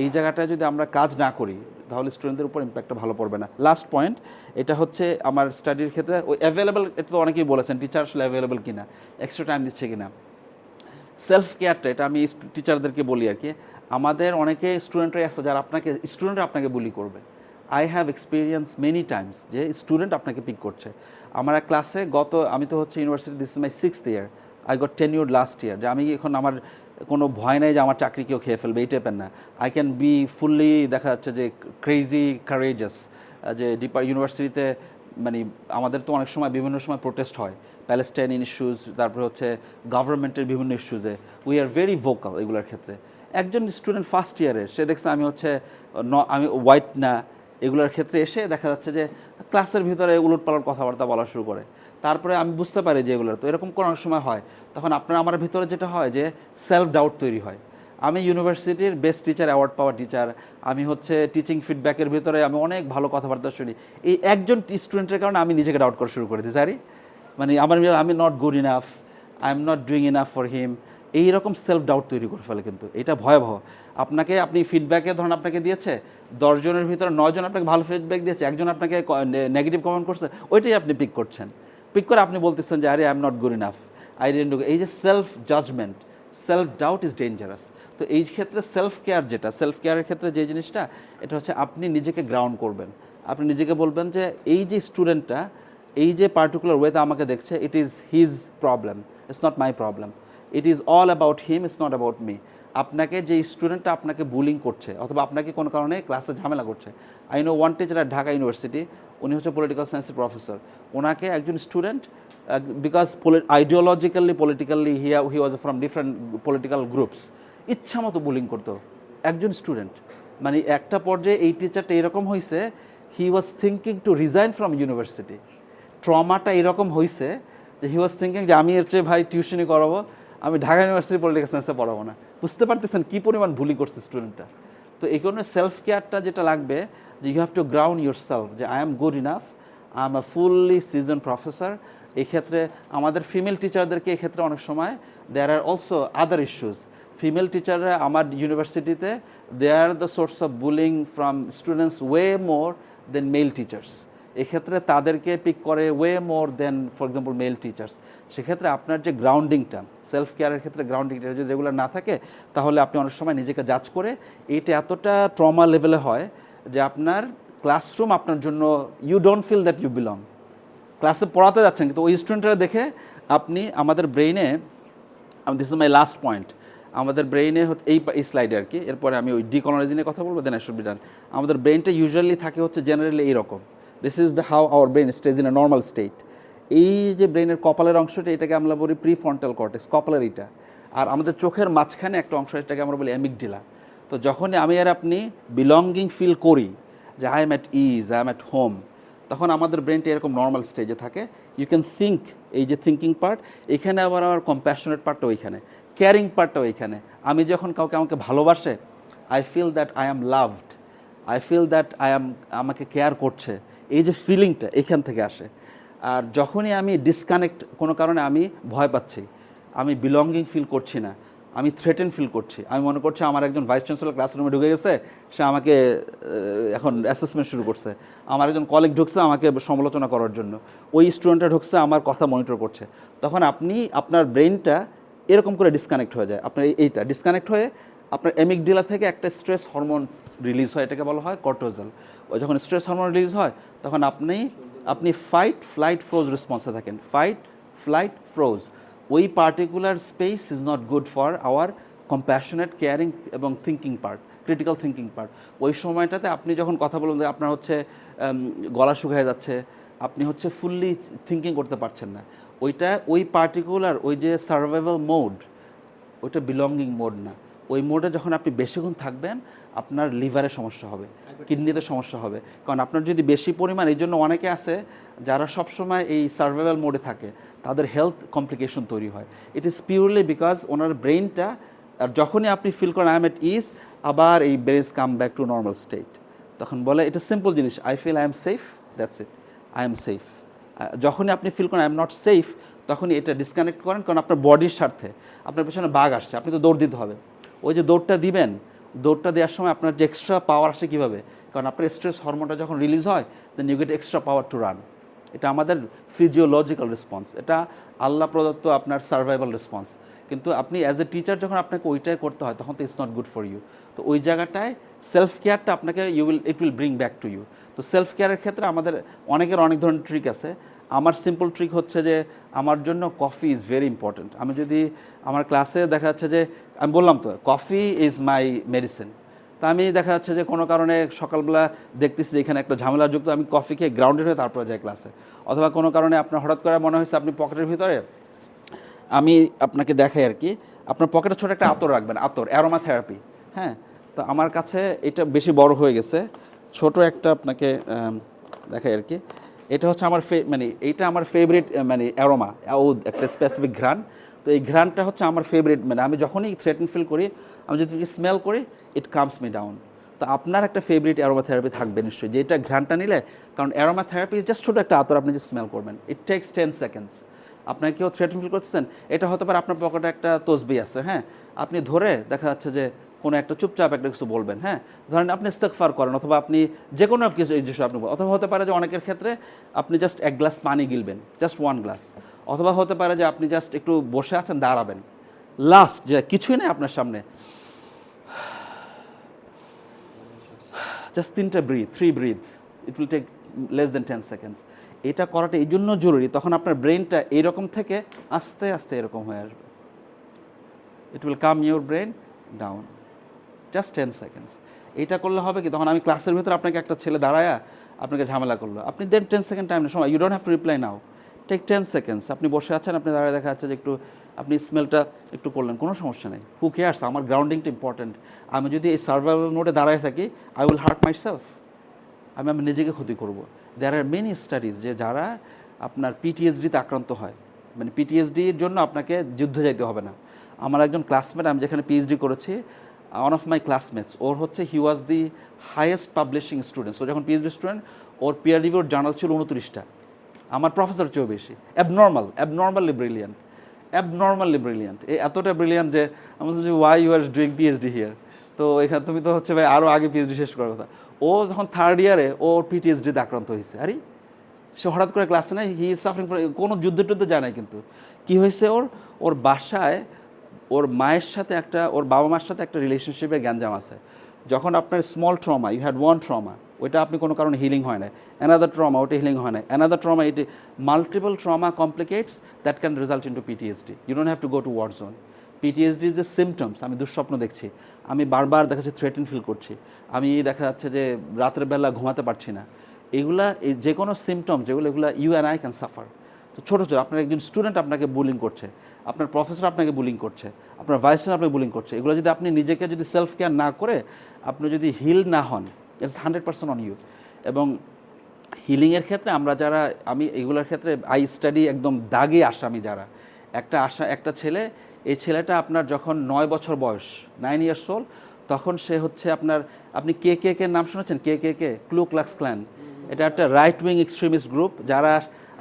এই জায়গাটায় যদি আমরা কাজ না করি তাহলে স্টুডেন্টদের উপর ইম্প্যাক্টটা ভালো পড়বে না। লাস্ট পয়েন্ট, এটা হচ্ছে আমার স্টাডির ক্ষেত্রে ওই অ্যাভেলেবল, এটা তো অনেকেই বলেছেন টিচার আসলে অ্যাভেলেবল কিনা, এক্সট্রা টাইম দিচ্ছে কিনা। সেলফ কেয়ারটা, এটা আমি টিচারদেরকে বলি আর কি। আমাদের অনেকে স্টুডেন্টরাই আছে যারা স্টুডেন্টরা আপনাকে বুলি করবে। I have experience many times যে স্টুডেন্ট আপনাকে পিক করছে। আমার এক ক্লাসে আমি তো হচ্ছে university, this is my 6th year, I got tenured last year, যে আমি এখন আমার কোনো ভয় নাই যে আমার চাকরি কেউ খেয়ে ফেলবে, এই টাইপের না। আই ক্যান বি ফুললি, দেখা যাচ্ছে যে ক্রেজি কারেজাস, যে ইউনিভার্সিটিতে মানে আমাদের তো অনেক সময় বিভিন্ন সময় প্রোটেস্ট হয়, প্যালেস্টাইন ইস্যুজ, তারপরে হচ্ছে গভর্নমেন্টের বিভিন্ন ইস্যুজে, উই আর ভেরি ভোকাল এগুলোর ক্ষেত্রে। একজন স্টুডেন্ট ফার্স্ট ইয়ারে সে দেখছে আমি হোয়াইট না, এগুলোর ক্ষেত্রে এসে দেখা যাচ্ছে যে ক্লাসের ভিতরে উলটপালট কথাবার্তা বলা শুরু করে। তারপরে আমি বুঝতে পারি যে এগুলো তো এরকম কোনো সময় হয়, তখন আপনার আমার ভিতরে যেটা হয় যে সেলফ ডাউট তৈরি হয়। আমি ইউনিভার্সিটির বেস্ট টিচার, অ্যাওয়ার্ড পাওয়া টিচার, আমি হচ্ছে টিচিং ফিডব্যাকের ভিতরে আমি অনেক ভালো কথাবার্তা শুনি, এই একজন স্টুডেন্টের কারণে আমি নিজেকে ডাউট করা শুরু করে দিই, স্যারি মানে আমি not good enough, I am not doing enough for him, এইরকম সেলফ ডাউট তৈরি করে ফেলে। কিন্তু এটা ভয়াবহ। আপনি ফিডব্যাকে ধরুন আপনাকে দিয়েছে 10 জনের ভিতরে 9 জন আপনাকে ভালো ফিডব্যাক দিয়েছে, একজন আপনাকে নেগেটিভ কমেন্ট করছে, ওইটাই আপনি পিক করছেন। পিক করে আপনি বলতেছেন যে আরে I am not good enough, I didn't do. এই যে self judgment, self doubt is dangerous. তো এই ক্ষেত্রে সেলফ কেয়ার, যেটা সেলফ কেয়ারের ক্ষেত্রে যে জিনিসটা, এটা হচ্ছে আপনি নিজেকে গ্রাউন্ড করবেন। আপনি নিজেকে বলবেন যে এই যে স্টুডেন্টটা এই যে পার্টিকুলার ওয়েতে আমাকে দেখছে, it is his problem, it's not my problem, it is all about him, it's not about me. আপনাকে যে স্টুডেন্টটা আপনাকে বুলিং করছে অথবা আপনাকে কোনো কারণে ক্লাসে ঝামেলা করছে, I know one teacher at Dhaka university, উনি হচ্ছে পলিটিক্যাল সায়েন্সের প্রফেসর। ওনাকে একজন student, because ideologically politically he was from different political groups, ইচ্ছা মতো বুলিং করতো একজন স্টুডেন্ট। মানে একটা পর্যায়ে এই টিচারটা এরকম হয়েছে, he was thinking to resign from university. ট্রমাটা এরকম হয়েছে যে হি ওয়াজ থিঙ্কিং যে আমি এর চেয়ে ভাই টিউশনই করাবো, আমি ঢাকা ইউনিভার্সিটি পলিটিক্যাল সায়েন্সে পড়াবো না। বুঝতে পারতেছেন কী পরিমাণ ভুলি করছে স্টুডেন্টটা। তো এই কারণে সেলফ কেয়ারটা যেটা লাগবে, যে you have to ground yourself, যে I am good enough, I am a fully season professor. এই ক্ষেত্রে আমাদের ফিমেল টিচারদেরকে এক্ষেত্রে অনেক সময় there are also other issues. Female টিচাররা আমার ইউনিভার্সিটিতে they are the source of bullying from students way more than male teachers. এক্ষেত্রে তাদেরকে পিক করে way more than for example male teachers. সেক্ষেত্রে আপনার যে গ্রাউন্ডিংটা, সেলফ কেয়ারের ক্ষেত্রে গ্রাউন্ডিংটা যদি রেগুলার না থাকে, তাহলে আপনি অনেক সময় নিজেকে জাজ করে, এইটা এতটা ট্রমা লেভেলে হয় যে আপনার ক্লাসরুম আপনার জন্য you don't feel that you belong. ক্লাসে পড়াতে যাচ্ছেন কিন্তু ওই স্টুডেন্টরা দেখে আপনি, আমাদের ব্রেইনে, this is my last point, আমাদের ব্রেইনে এই স্লাইডে আর কি, এরপরে আমি ওই ডিকলোনাইজিং নিয়ে কথা বলবো, then I should be done. আমাদের ব্রেইনটা ইউজুয়ালি থাকে হচ্ছে জেনারেলি এইরকম, this is the how our brain stage in a normal state. এই যে ব্রেইনের কপালের অংশটা, এটাকে আমরা বলি প্রি ফ্রন্টাল কর্টেক্স, কপালের এটা। আর আমাদের চোখের মাঝখানে একটা অংশ, এটাকে আমরা বলি অ্যামিগডালা। তো যখনই আমি আর আপনি বিলঙ্গিং ফিল করি, যে I am at is, I am at home, তখন আমাদের ব্রেনটা এরকম নর্মাল স্টেজে থাকে। ইউ ক্যান থিঙ্ক, এই যে থিঙ্কিং পার্ট, এখানে আবার আমার কম্প্যাশনেট পার্টটা ওইখানে, কেয়ারিং পার্টটা ওইখানে। আমি যখন কাউকে আমাকে ভালোবাসে, I feel that I am loved, I feel that আমাকে কেয়ার করছে, এই যে ফিলিংটা এখান থেকে আসে। আর যখনই আমি ডিসকানেক্ট, কোনো কারণে আমি ভয় পাচ্ছি, আমি বিলঙ্গিং ফিল করছি না, আমি থ্রেটেন ফিল করছি, আমি মনে করছি আমার একজন ভাইস চ্যান্সেলর ক্লাসরুমে ঢুকে গেছে, সে আমাকে এখন অ্যাসেসমেন্ট শুরু করছে, আমার একজন কলিগ ঢুকছে আমাকে সমালোচনা করার জন্য, ওই স্টুডেন্টটা ঢুকছে আমার কথা মনিটর করছে, তখন আপনি আপনার ব্রেনটা এরকম করে ডিসকানেক্ট হয়ে যায়। আপনার এইটা ডিসকানেক্ট হয়ে আপনার অ্যামিগডালা থেকে একটা স্ট্রেস হরমোন রিলিজ হয়, এটাকে বলা হয় কর্টিসল। ওই যখন স্ট্রেস হরমোন রিলিজ হয়, তখন আপনি ফাইট ফ্লাইট ফ্রোজ রেসপন্সে থাকেন, ফাইট ফ্লাইট ফ্রোজ। ওই particular space is not good for our compassionate, caring এবং thinking part, critical thinking part. ওই সময়টাতে আপনি যখন কথা বলুন, আপনার হচ্ছে গলা শুকিয়ে যাচ্ছে, আপনি হচ্ছে ফুললি থিঙ্কিং করতে পারছেন না, ওই পার্টিকুলার ওই যে সার্ভাইভাল মোড, ওইটা বিলঙ্গিং মোড না। ওই মোডে যখন আপনি বেশিক্ষণ থাকবেন, আপনার লিভারে সমস্যা হবে, কিডনিতে সমস্যা হবে। কারণ আপনার যদি বেশি পরিমাণ, এই জন্য অনেকে আছে যারা সবসময় এই সার্ভাইভাল মোডে থাকে, তাদের হেলথ কমপ্লিকেশন তৈরি হয়। ইট ইজ পিওরলি বিকজ ওনার ব্রেইনটা, আর যখনই আপনি ফিল করেন আই এম এট ইজ, আবার এই brains come back to normal state. তখন বলে এটা সিম্পল জিনিস, I feel I am safe, that's it, I am safe. যখনই আপনি ফিল করেন আই এম নট সেফ, তখনই এটা ডিসকানেক্ট করেন, কারণ আপনার বডির স্বার্থে, আপনার পেছনে বাঘ আসছে, আপনি তো দৌড় দিতে হবে। ওই যে দৌড়টা দিবেন, দৌড়টা দেওয়ার সময় আপনার যে এক্সট্রা পাওয়ার আসে কীভাবে, কারণ আপনার স্ট্রেস হরমোনটা যখন রিলিজ হয়, then you get extra power to run. এটা আমাদের ফিজিওলজিক্যাল রেসপন্স, এটা আল্লাহ প্রদত্ত আপনার সার্ভাইভাল রেসপন্স। কিন্তু আপনি অ্যাজ এ টিচার যখন আপনাকে ওইটাই করতে হয়, তখন তো it's not good for you. তো ওই জায়গাটায় সেলফ কেয়ারটা আপনাকে it will bring back to you. তো সেলফ কেয়ারের ক্ষেত্রে আমাদের অনেকের অনেক ধরনের ট্রিক আছে। আমার সিম্পল ট্রিক হচ্ছে যে আমার জন্য কফি ইজ ভেরি ইম্পর্ট্যান্ট। আমি যদি আমার ক্লাসে দেখা যাচ্ছে যে আমি বললাম তো কফি ইজ মাই মেডিসিন, তা আমি দেখা যাচ্ছে যে কোনো কারণে সকালবেলা দেখতেছি যে এখানে একটা ঝামেলা যুক্ত, আমি কফি খেয়ে গ্রাউন্ডেড হয়ে তারপরে যাই ক্লাসে। অথবা কোনো কারণে আপনার হঠাৎ করে মনে হয়েছে আপনি পকেটের ভিতরে, আমি আপনাকে দেখাই আর কি, আপনার পকেটে ছোটো একটা আতর রাখবেন, আতর অ্যারোমা থেরাপি। হ্যাঁ, তো আমার কাছে এটা বেশি বড় হয়ে গেছে, ছোট একটা আপনাকে দেখাই আর কি। এটা হচ্ছে আমার মানে এইটা আমার ফেভারিট মানে অ্যারোমা, একটা স্পেসিফিক ঘ্রাণ। তো এই ঘ্রাণটা হচ্ছে আমার ফেভারিট, মানে আমি যখনই থ্রেটেন ফিল করি, আমি যদি স্মেল করি, ইট কামস মি ডাউন। তো আপনার একটা ফেভারিট অ্যারোমা থেরাপি থাকবে নিশ্চয়ই, যেটা ঘ্রাণটা নিলে, কারণ অ্যারোমা থেরাপি জাস্ট ছোটো একটা আতর, আপনি যে স্মেল করবেন, ইট টেক্স 10 সেকেন্ডস। আপনার কেউ থ্রেটেন ফিল করতেছেন, এটা হতে পারে আপনার পকেটে একটা তসবি আছে, হ্যাঁ, আপনি ধরে দেখা যাচ্ছে যে কোনো একটা চুপচাপ একটা কিছু বলবেন, হ্যাঁ, ধরেন আপনি ইস্তেগফার করেন, অথবা আপনি যে কোনো কিছু এই বিষয়ে আপনি, অথবা হতে পারে যে অনেকের ক্ষেত্রে আপনি জাস্ট 1 গ্লাস পানি গিলবেন, জাস্ট 1 গ্লাস, অথবা হতে পারে যে আপনি জাস্ট একটু বসে আছেন, দাঁড়াবেন, লাস্ট যে কিছুই নেই আপনার সামনে, just 3 breath, it will take less than 10 seconds. এটা করাটা এই জন্য জরুরি, তখন আপনার ব্রেনটা এইরকম থেকে আস্তে আস্তে এরকম হয়ে আসবে। It will calm your brain down, just 10 seconds. এইটা করলে হবে কি, তখন আমি ক্লাসের ভিতরে আপনাকে একটা ছেলে দাঁড়ায়া আপনাকে ঝামেলা করলো, আপনি দেন 10 সেকেন্ড টাইম সময়, you don't have to reply now, take 10 seconds. আপনি বসে আছেন, আপনি দাঁড়ায়, দেখা যাচ্ছে যে একটু আপনি স্মেলটা একটু করলেন, কোনো সমস্যা নেই, হু কেয়ার্স, আমার গ্রাউন্ডিংটা ইম্পর্টেন্ট। আমি যদি এই সার্ভাইভাল মোডে দাঁড়ায় থাকি, I will heart my self, আমি নিজেকে ক্ষতি করব। দেয়ার আর মেনি স্টাডিজ যে যারা আপনার পিটিএসডিতে আক্রান্ত হয়, মানে পিটিএসডির জন্য আপনাকে যুদ্ধে যাইতে হবে না। আমার একজন ক্লাসমেট, আমি যেখানে পিএইচডি করেছি, ওয়ান অফ মাই ক্লাসমেটস, ওর হচ্ছে হি was the highest publishing student. ও যখন পিএইচডি স্টুডেন্ট, ওর পিয়ার রিভিউর জার্নাল ছিল 29টা, আমার প্রফেসর চেয়েও বেশি। অ্যাবনর্মালি ব্রিলিয়ান্ট, এই এতটা ব্রিলিয়ান্ট যে আমি বলছি, why you are doing PhD here? তো এখানে তুমি তো হচ্ছে ভাই আরও আগে পিএইচডি শেষ করার কথা। ও যখন 3rd ইয়ারে ওর পিটিএসডিতে আক্রান্ত হয়েছে, আরে সে হঠাৎ করে ক্লাসে নেই, হি ইজ সাফারিং ফর, কোনো যুদ্ধ টুদ্ধ যায় না, কিন্তু কী হয়েছে, ওর বাসায় ওর মায়ের সাথে একটা, ওর বাবা মার সাথে একটা রিলেশনশিপের গ্যাঞ্জাম আছে। যখন আপনার small trauma, you had one trauma, ওইটা আপনি কোনো কারণে হিলিং হয় না, অ্যানাদার ট্রমা, ওটা হিলিং হয় না, another trauma, it multiple trauma complicates that can result into PTSD. You don't have to go to war zone. পিটিএসডির যে সিমটমস, আমি দুঃস্বপ্ন দেখছি, আমি বারবার দেখা যাচ্ছে থ্রেটেন ফিল করছি, আমি দেখা যাচ্ছে যে রাতের বেলা ঘুমাতে পারছি না, এগুলা এই যে কোনো সিমটম যেগুলো, এগুলো you and I can suffer. তো ছোটো ছোটো আপনার একজন স্টুডেন্ট আপনাকে বুলিং করছে, আপনার প্রফেসর আপনাকে বুলিং করছে, আপনার ভাইস চ্যান্সেলর আপনাকে বুলিং করছে, এগুলো যদি আপনি নিজেকে যদি সেলফ কেয়ার না করে, আপনি যদি হিল না হন, ইটস 100% অন ইউ। এবং হিলিংয়ের ক্ষেত্রে আমরা যারা, আমি এগুলোর ক্ষেত্রে আই স্টাডি একদম দাগে আসামি যারা, একটা ছেলে, এই ছেলেটা আপনার যখন 9 বছর বয়স, 9 ইয়ার্স ওল্ড, তখন সে হচ্ছে আপনার, আপনি কে নাম শুনেছেন? ক্লু ক্লাক্স ক্ল্যান, এটা একটা রাইট উইং এক্সট্রিমিস্ট গ্রুপ, যারা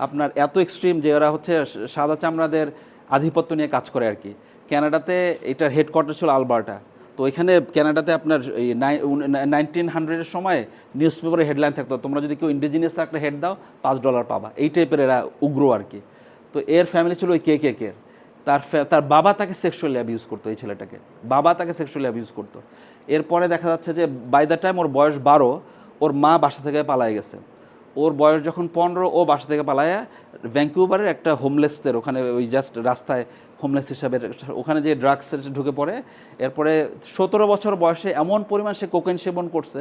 আপনার এত এক্সট্রিম যে ওরা হচ্ছে সাদা চামড়াদের আধিপত্য নিয়ে কাজ করে আর কি। ক্যানাডাতে এটার হেডকোয়ার্টার ছিল আলবার্টা। তো এখানে ক্যানাডাতে আপনার এই 1900-এর সময় নিউজ পেপারে হেডলাইন থাকতো, তোমরা যদি কেউ ইন্ডিজিনিয়াস একটা হেড দাও $5 পাবা, এই টাইপের এরা উগ্র আর কি। তো এর ফ্যামিলি ছিল ওই কে। তার বাবা তাকে সেক্সুয়ালি অ্যাবিউজ করতো, এই ছেলেটাকে বাবা তাকে সেক্সুয়ালি অ্যাবিউজ করতো। এরপরে দেখা যাচ্ছে যে বাই দ্য টাইম ওর বয়স 12, ওর মা বাসা থেকে পালায় গেছে। ওর বয়স যখন 15, ও বাসা থেকে পালায়া ভ্যাঙ্কুভারের একটা হোমলেসদের ওখানে, ওই জাস্ট রাস্তায় হোমলেস হিসাবে ওখানে যে ড্রাগসের ঢুকে পড়ে। এরপরে 17 বছর বয়সে এমন পরিমাণ সে কোকেন সেবন করছে,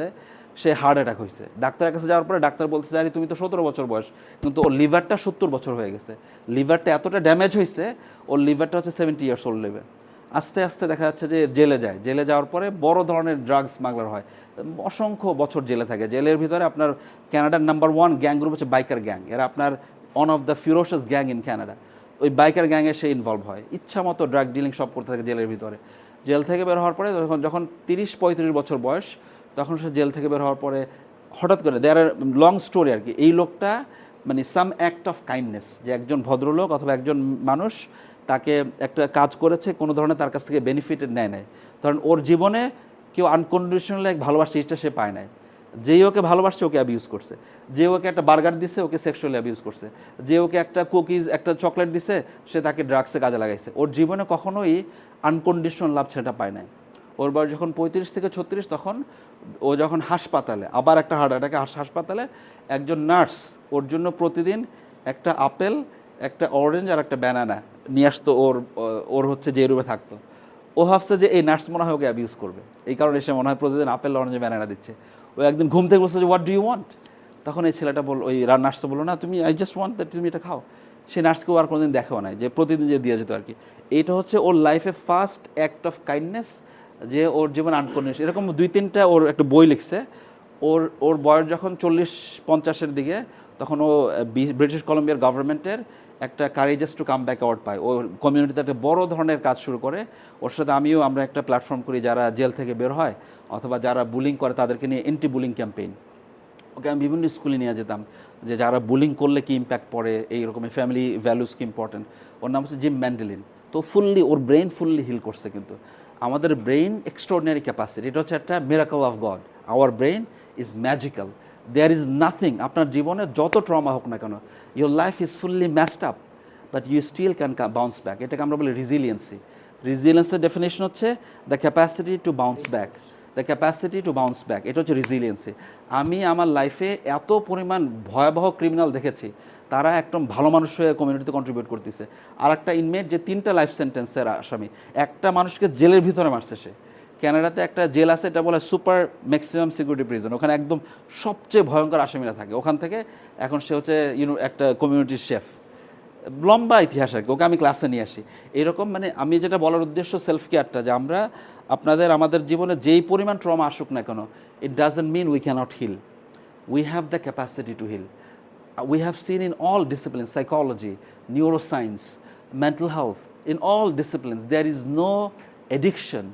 সে হার্ট অ্যাটাক হয়েছে। ডাক্তারের কাছে যাওয়ার পরে ডাক্তার বলতেছে, আরে তুমি তো 17 বছর বয়স, কিন্তু ওর লিভারটা 70 বছর হয়ে গেছে, লিভারটা এতটা ড্যামেজ হয়েছে, ওর লিভারটা হচ্ছে 70 ইয়ার্স ওল্ড লিভার। আস্তে আস্তে দেখা যাচ্ছে যে জেলে যাওয়ার পরে বড় ধরনের ড্রাগ স্মাগলার হয়, অসংখ্য বছর জেলে থাকে। জেলের ভিতরে আপনার ক্যানাডার নাম্বার 1 গ্যাং গ্রুপ হচ্ছে বাইকার গ্যাং, এরা আপনার one of the ferocious gang in Canada. ওই বাইকার গ্যাংয়ে সে ইনভলভ হয়, ইচ্ছা মতো ড্রাগ ডিলিং সব করতে থাকে জেলের ভিতরে। জেল থেকে বের হওয়ার পরে যখন 30-35 বছর বয়স, তখন সে জেল থেকে বের হওয়ার পরে হঠাৎ করে, দেয়ার আর লং স্টোরি আর কি, এই লোকটা মানে সাম অ্যাক্ট অফ কাইন্ডনেস, যে একজন ভদ্রলোক অথবা একজন মানুষ তাকে একটা কাজ করেছে, কোনো ধরনের তার কাছ থেকে বেনিফিট নেয়, কারণ ওর জীবনে কেউ আনকন্ডিশনালি এক ভালোবাসা জিনিসটা সে পায় নাই। যেই ওকে ভালোবাসছে ওকে অ্যাবিউজ করছে, যে ওকে একটা বার্গার দিছে ওকে সেক্সুয়ালি অ্যাবিউজ করছে, যে ওকে একটা কুকিজ একটা চকলেট দিছে সে তাকে ড্রাগসে কাজে লাগাইছে। ওর জীবনে কখনোই আনকন্ডিশনাল লাভ সেটা পায় নাই। ওর বয়স যখন 35-36, তখন ও যখন হাসপাতালে, আবার একটা হার্ট অ্যাটাকে হাসপাতালে, একজন নার্স ওর জন্য প্রতিদিন একটা আপেল, একটা অরেঞ্জ আর একটা ব্যানানা নিয়ে আসতো, ওর হচ্ছে যে রুমে থাকতো। ও ভাবছে যে এই নার্স মনে হয় ওকে অ্যাবিউজ করবে, এই কারণে সে মনে হয় প্রতিদিন আপেল অরেঞ্জ ব্যানানা দিচ্ছে। ও একদিন ঘুম থেকে বলছে যে হোয়াট ডু ইউ ওয়ান্ট, তখন এই ছেলেটা ওই নার্সটা বললো, না তুমি, আই জাস্ট ওয়ান্ট দ্যাট, তুমি এটা খাও। সে নার্সকেও আর কোনোদিন দেখাও নাই, যে প্রতিদিন যে দিয়ে যেত আর কি। এইটা হচ্ছে ওর লাইফে ফার্স্ট অ্যাক্ট অফ কাইন্ডনেস, যে ওর জীবন আনকন্ডিশনাল। এরকম 2-3টা ওর একটা বই লিখছে, ওর বয়স যখন 40-50-এর দিকে, তখন ও ব্রিটিশ কলম্বিয়ার গভর্নমেন্টের একটা courageous to come back award পায়। ও কমিউনিটিতে একটা বড় ধরনের কাজ শুরু করে। ওর সাথে আমরা একটা প্ল্যাটফর্ম করি, যারা জেল থেকে বের হয় অথবা যারা বুলিং করে তাদেরকে নিয়ে এন্টি বুলিং ক্যাম্পেইন। ওকে আমি বিভিন্ন স্কুলে নিয়ে যেতাম, যে যারা বুলিং করলে কি ইম্প্যাক্ট পড়ে, এইরকমের ফ্যামিলি ভ্যালুস কি ইম্পর্টেন্ট। ওর নাম হচ্ছে জিম ম্যান্ডেলিন। তো ওর ব্রেন ফুললি হিল করছে। কিন্তু আমাদের ব্রেন এক্সট্রাঅর্ডিনারি ক্যাপাসিটি, এটা হচ্ছে একটা miracle of God. Our brain is magical. There is nothing, আপনার জীবনে যত ট্রমা হোক না কেন, your life is fully messed up, but you still can bounce back. এটাকে আমরা বলি রিজিলিয়েন্সি। রিজিলিয়েন্সের ডেফিনেশন হচ্ছে the capacity to bounce back. The capacity to bounce back, এটা হচ্ছে রিজিলিয়েন্সি। আমি আমার লাইফে এত পরিমাণ ভয়াবহ ক্রিমিনাল দেখেছি, তারা একদম ভালো মানুষ হয়ে কমিউনিটিতে কন্ট্রিবিউট করতেছে। আর একটা ইনমেট যে 3টা লাইফ সেন্টেন্সের আসামি, একটা মানুষকে জেলের ভিতরে মারছে সে। ক্যানাডাতে একটা জেল আছে, এটা বলে সুপার ম্যাক্সিমাম সিকিউরিটি প্রিজন। ওখানে একদম সবচেয়ে ভয়ঙ্কর আসামিরা থাকে। ওখান থেকে এখন সে হচ্ছে একটা কমিউনিটির শেফ। লম্বা ইতিহাস আর কি, ওকে আমি ক্লাসে নিয়ে আসি। এরকম মানে আমি যেটা বলার উদ্দেশ্য সেলফ কেয়ারটা, যে আমরা আমাদের জীবনে যেই পরিমাণ ট্রমা আসুক না কেন, it doesn't mean we can't heal. We have the capacity to heal. We have seen in all disciplines, psychology, neuroscience, mental health, in all disciplines, there is no addiction,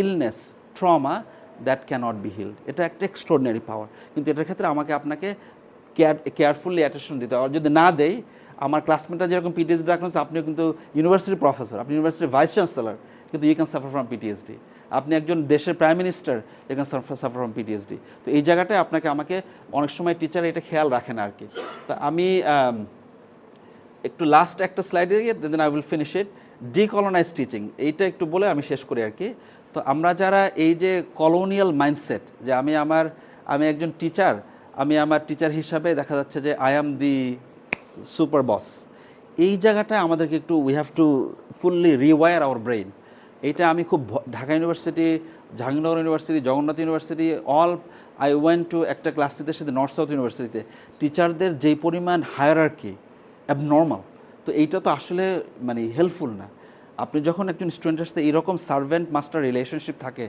illness, trauma that cannot be healed. এটা একটা extraordinary পাওয়ার। কিন্তু এটার ক্ষেত্রে আপনাকে carefully attention দিতে হবে। আর যদি না দেই, আমার ক্লাসমেটরা যেরকম পিটিএসডি রাখছেন, আপনিও কিন্তু ইউনিভার্সিটির প্রফেসর, আপনি ইউনিভার্সিটির ভাইস চ্যান্সেলর, কিন্তু you can suffer from PTSD. আপনি একজন দেশের prime minister, you can suffer from PTSD. তো এই জায়গাটায় আমাকে অনেক সময় টিচার এটা খেয়াল রাখে না আর কি। তা আমি একটু লাস্ট একটা স্লাইডে গিয়ে then I will finish it. Decolonise teaching, এইটা একটু বলে আমি শেষ করি আর কি। তো আমরা যারা এই যে কলোনিয়াল মাইন্ডসেট, যে আমি একজন টিচার, আমি আমার টিচার হিসাবে দেখা যাচ্ছে যে আই অ্যাম দি সুপার বস, এই জায়গাটা আমাদেরকে একটু we have to fully rewire our brain. এইটা আমি খুব Dhaka university, Jahangirnagar university, Jagannath university, I went to একটা ক্লাস নিতে সাথে নর্থ সাউথ ইউনিভার্সিটিতে, টিচারদের যেই পরিমাণ হায়ারার্কি অ্যাবনর্মাল। তো এইটা তো আসলে মানে হেল্পফুল না। আপনি যখন একজন স্টুডেন্টের সাথে এরকম সার্ভেন্ট মাস্টার রিলেশনশিপ থাকে,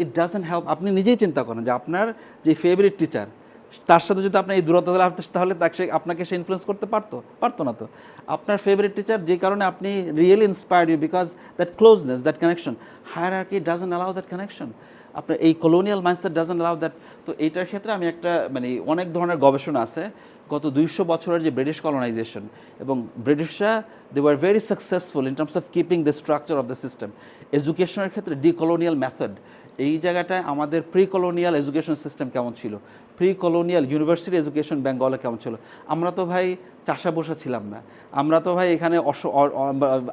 ইট ডাজন্ট হেল্প। আপনি নিজেই চিন্তা করেন যে আপনার যে ফেভারিট টিচার, তার সাথে যদি আপনি এই দূরত্ব তাহলে আপনাকে সে ইনফ্লুয়েন্স করতে পারতো না। তো আপনার ফেভারিট টিচার যে কারণে আপনি really inspired you, because that closeness, that connection. Hierarchy doesn't allow that connection. আপনার এই colonial mindset doesn't allow that. তো এইটার ক্ষেত্রে আমি একটা অনেক ধরনের গবেষণা আছে। গত 200 বছরের যে ব্রিটিশ কলোনাইজেশন, এবং ব্রিটিশরা they were very successful in terms of keeping the structure of the system. এডুকেশনের ক্ষেত্রে ডিকলোনিয়াল মেথড, এই জায়গাটায় আমাদের প্রি কলোনিয়াল এডুকেশন সিস্টেম কেমন ছিল, প্রি কলোনিয়াল ইউনিভার্সিটি এডুকেশন বেঙ্গলে কেমন ছিল। আমরা তো ভাই চাষা বসা ছিলাম না, আমরা তো ভাই এখানে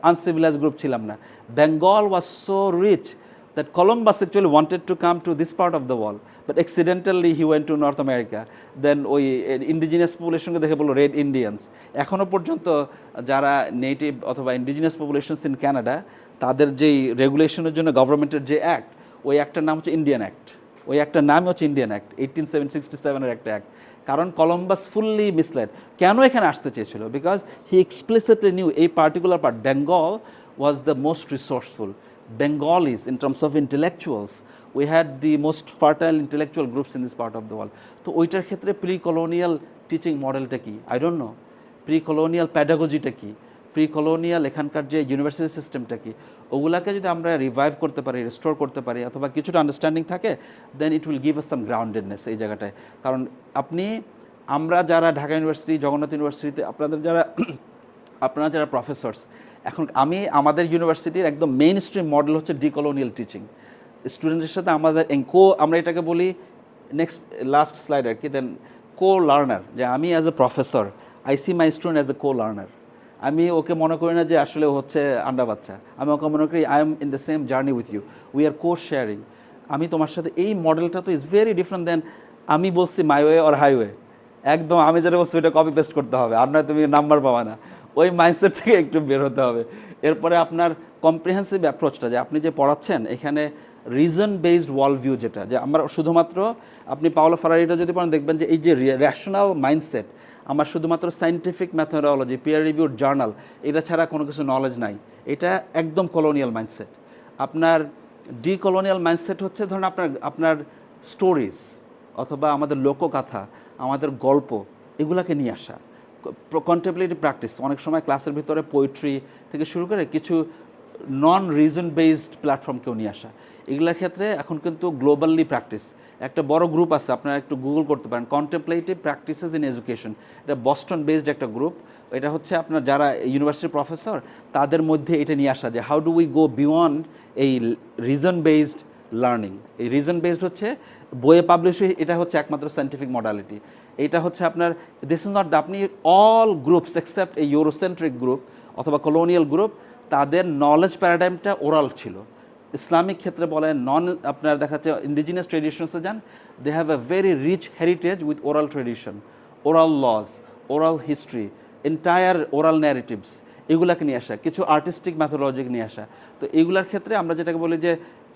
আনসিভিলাইজ গ্রুপ ছিলাম না। Bengal was so rich that Columbus actually wanted to come to this part of the world, but accidentally he went to North America. Then ওই ইন্ডিজিনাস পপুলেশনকে দেখে বললো রেড ইন্ডিয়ানস। এখনও পর্যন্ত যারা নেটিভ অথবা ইন্ডিজিনাস পপুলেশনস ইন কানাডা, তাদের যেই রেগুলেশনের জন্য গভর্নমেন্টের যে অ্যাক্ট, ওই অ্যাক্টের নাম হচ্ছে ইন্ডিয়ান অ্যাক্ট। ওই একটা নাম হচ্ছে ইন্ডিয়ান অ্যাক্ট, 1867 একটা অ্যাক্ট। কারণ কলম্বাস ফুললি মিসলেড। কেন এখানে আসতে চেয়েছিল? বিকজ হি এক্সপ্লিসিটলি নিউ এই particular part, Bengal was the most resourceful. Bengalis, in terms of intellectuals, we had the most fertile intellectual groups in this part of the world. তো ওইটার ক্ষেত্রে pre colonial teaching মডেলটা কি, I don't know. Pre colonial প্যাডাগজিটা কি, pre colonial এখানকার যে university সিস্টেমটা কি, ওগুলাকে যদি আমরা রিভাইভ করতে পারি, রিস্টোর করতে পারি, অথবা কিছুটা আন্ডারস্ট্যান্ডিং থাকে, দেন ইট উইল গিভ আস সাম গ্রাউন্ডেডনেস এই জায়গাটায়। কারণ আমরা যারা ঢাকা ইউনিভার্সিটি, জগন্নাথ ইউনিভার্সিটিতে আপনারা যারা প্রফেসরস, এখন আমাদের ইউনিভার্সিটির একদম মেইন স্ট্রিম মডেল হচ্ছে ডিকলোনিয়াল টিচিং। স্টুডেন্টের সাথে আমরা এটাকে বলি লাস্ট স্লাইড আর কি, দেন লার্নার। যে আমি as a professor, I see my student as a learner. আমি ওকে মনে করি না যে আসলে হচ্ছে আন্ডা বাচ্চা, আমি ওকে মনে করি I am in the same journey with you, we are sharing. আমি তোমার সাথে এই মডেলটা তো ইজ ভেরি ডিফারেন্ট দেন আমি বলছি মাই ওয়ে অর হাইওয়ে। একদম আমি যেটা বলছি ওইটা কপি পেস্ট করতে হবে, আর নয় তুমি নাম্বার পাবা না। ওই মাইন্ডসেট থেকে একটু বের হতে হবে। এরপরে আপনার কম্প্রিহেন্সিভ অ্যাপ্রোচটা, যে আপনি যে পড়াচ্ছেন এখানে রিজন বেসড ওয়ার্ল্ড ভিউ, যেটা যে আমরা শুধুমাত্র, আপনি পাওলো ফারারিটা যদি পড়েন দেখবেন যে এই যে র্যাশনাল মাইন্ডসেট, আমার শুধুমাত্র scientific methodology, peer reviewed journal, এটা ছাড়া কোনো কিছু নলেজ নাই, এটা একদম কলোনিয়াল মাইন্ডসেট। আপনার ডিকলোনিয়াল মাইন্ডসেট হচ্ছে ধরুন আপনার স্টোরিজ অথবা আমাদের লোকগাথা, আমাদের গল্প, এগুলাকে নিয়ে আসা। কন্টেম্পলেটিভ প্র্যাকটিস, অনেক সময় ক্লাসের ভিতরে পোয়েট্রি থেকে শুরু করে কিছু নন রিজন বেসড প্ল্যাটফর্মকেও নিয়ে আসা। এগুলোর ক্ষেত্রে এখন কিন্তু গ্লোবালি প্র্যাকটিস, একটা বড় গ্রুপ আছে, আপনারা একটু গুগল করতে পারেন, কন্টেম্পলেটিভ প্র্যাকটিসেস ইন এডুকেশন। এটা বস্টন বেসড একটা গ্রুপ। এটা হচ্ছে আপনার যারা ইউনিভার্সিটি প্রফেসর তাদের মধ্যে এটা নিয়ে আসা, যে how do we go beyond এই রিজন বেসড লার্নিং। এই রিজন বেসড হচ্ছে বইয়ে পাবলিশ, এটা হচ্ছে একমাত্র সায়েন্টিফিক মডালিটি। এটা হচ্ছে আপনার, দিস ইজ নট দ্য, আপনি অল গ্রুপস এক্সেপ্ট এই ইউরোসেন্ট্রিক গ্রুপ অথবা কলোনিয়াল গ্রুপ, তাদের নলেজ প্যারাডাইমটা ওরাল ছিল। ইসলামিক ক্ষেত্রে বলেন, আপনার দেখা যাচ্ছে ইন্ডিজিনাস ট্রেডিশনসে যান, they have a very rich heritage with oral tradition, oral laws, oral history, entire oral narratives, এগুলাকে নিয়ে আসা, কিছু আর্টিস্টিক ম্যাথোলজিক নিয়ে আসা। তো এইগুলার ক্ষেত্রে আমরা যেটাকে বলি যে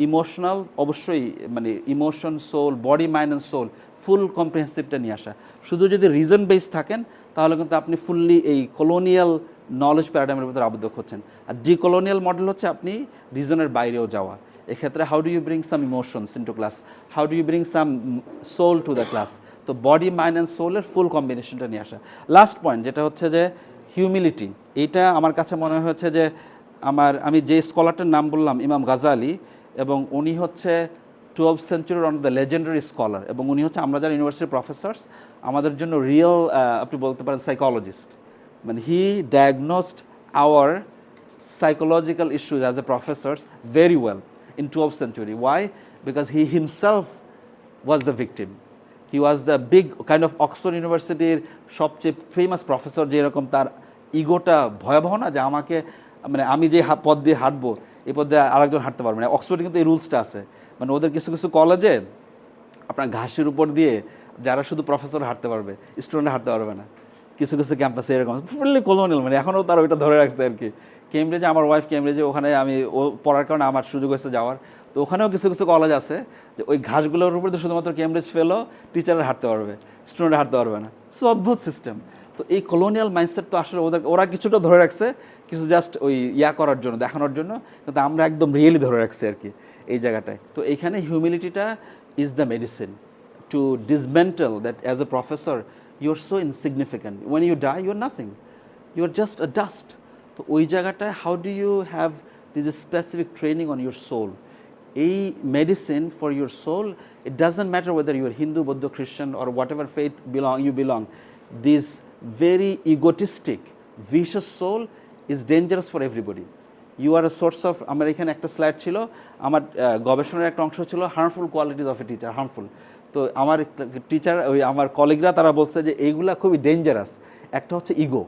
ইমোশনাল, অবশ্যই মানে emotion, soul, body, mind and soul, full কম্প্রিহেন্সিভটা নিয়ে আসা। শুধু যদি রিজন বেস থাকেন তাহলে কিন্তু আপনি ফুললি এই কলোনিয়াল নলেজ প্যারাডাইমের ভিতরে আবদ্ধ হচ্ছেন। আর ডিকলোনিয়াল মডেল হচ্ছে আপনি রিজনের বাইরেও যাওয়া। এক্ষেত্রে how do you bring some emotions into class, how do you bring some soul to the class. তো বডি, মাইন্ড অ্যান্ড সোলের ফুল কম্বিনেশনটা নিয়ে আসা। লাস্ট পয়েন্ট যেটা হচ্ছে যে হিউমিলিটি, এইটা আমার কাছে মনে হচ্ছে যে আমি যে স্কলারটার নাম বললাম ইমাম গাজালি, এবং উনি হচ্ছে 12th সেঞ্চুরির অন দ্য লেজেন্ডারি স্কলার, এবং উনি হচ্ছে আমরা যারা ইউনিভার্সিটি প্রফেসর্স আমাদের জন্য রিয়েল আপনি বলতে পারেন সাইকোলজিস্ট। মানে he diagnosed our psychological issues as a professors very well in 12th century. Why? Because he himself was the victim. He was the big kind of Oxford University সবচেয়ে famous professor, যেরকম তার ইগোটা ভয়াবহ না, যে আমাকে মানে আমি যে পথ দিয়ে হাঁটবো এই পথ দিয়ে আরেকজন হাঁটতে পারবে না। অক্সফোর্ডে কিন্তু এই রুলসটা আছে, মানে ওদের কিছু কিছু কলেজে আপনার ঘাসের উপর দিয়ে যারা শুধু প্রফেসর হাঁটতে পারবে, স্টুডেন্ট হাঁটতে পারবে না। কিছু কিছু ক্যাম্পাসে এরকম ফুললি কলোনিয়াল, মানে এখনও তারা ওইটা ধরে রাখছে আর কি। কেমব্রিজে, আমার ওয়াইফ কেমব্রিজে, ওখানে আমি ও পড়ার কারণে আমার সুযোগ হয়েছে যাওয়ার। তো ওখানেও কিছু কিছু কলেজ আছে যে ওই ঘাসগুলোর উপরে তো শুধুমাত্র কেমব্রিজ ফেলো টিচাররা হাঁটতে পারবে, স্টুডেন্টরা হাঁটতে পারবে না। সো অদ্ভুত সিস্টেম। তো এই কলোনিয়াল মাইন্ডসেট তো আসলে ওরা কিছুটা ধরে রাখছে, কিছু জাস্ট ওই করার জন্য, দেখানোর জন্য, কিন্তু আমরা একদম রিয়েলি ধরে রাখছি আর কি এই জায়গাটায়। তো এইখানে হিউমিলিটিটা is the medicine to dismantle that as a professor you are so insignificant, when you die you are nothing, you are just a dust. তো ওই জায়গাটায় how do you have this specific training on your soul, এই medicine for your soul. It doesn't matter whether you are Hindu, বৌদ্ধ, খ্রিস্টান or whatever faith you belong. This very egotistic, vicious soul is dangerous for everybody. You are a source of, আমার এখানে একটা slide ছিল, আমার গবেষণার একটা অংশ ছিল harmful qualities of a teacher, harmful. তো আমার টিচার, আমার কলিগরা তারা বলছে যে এইগুলা খুবই ডেঞ্জারাস। একটা হচ্ছে ইগো,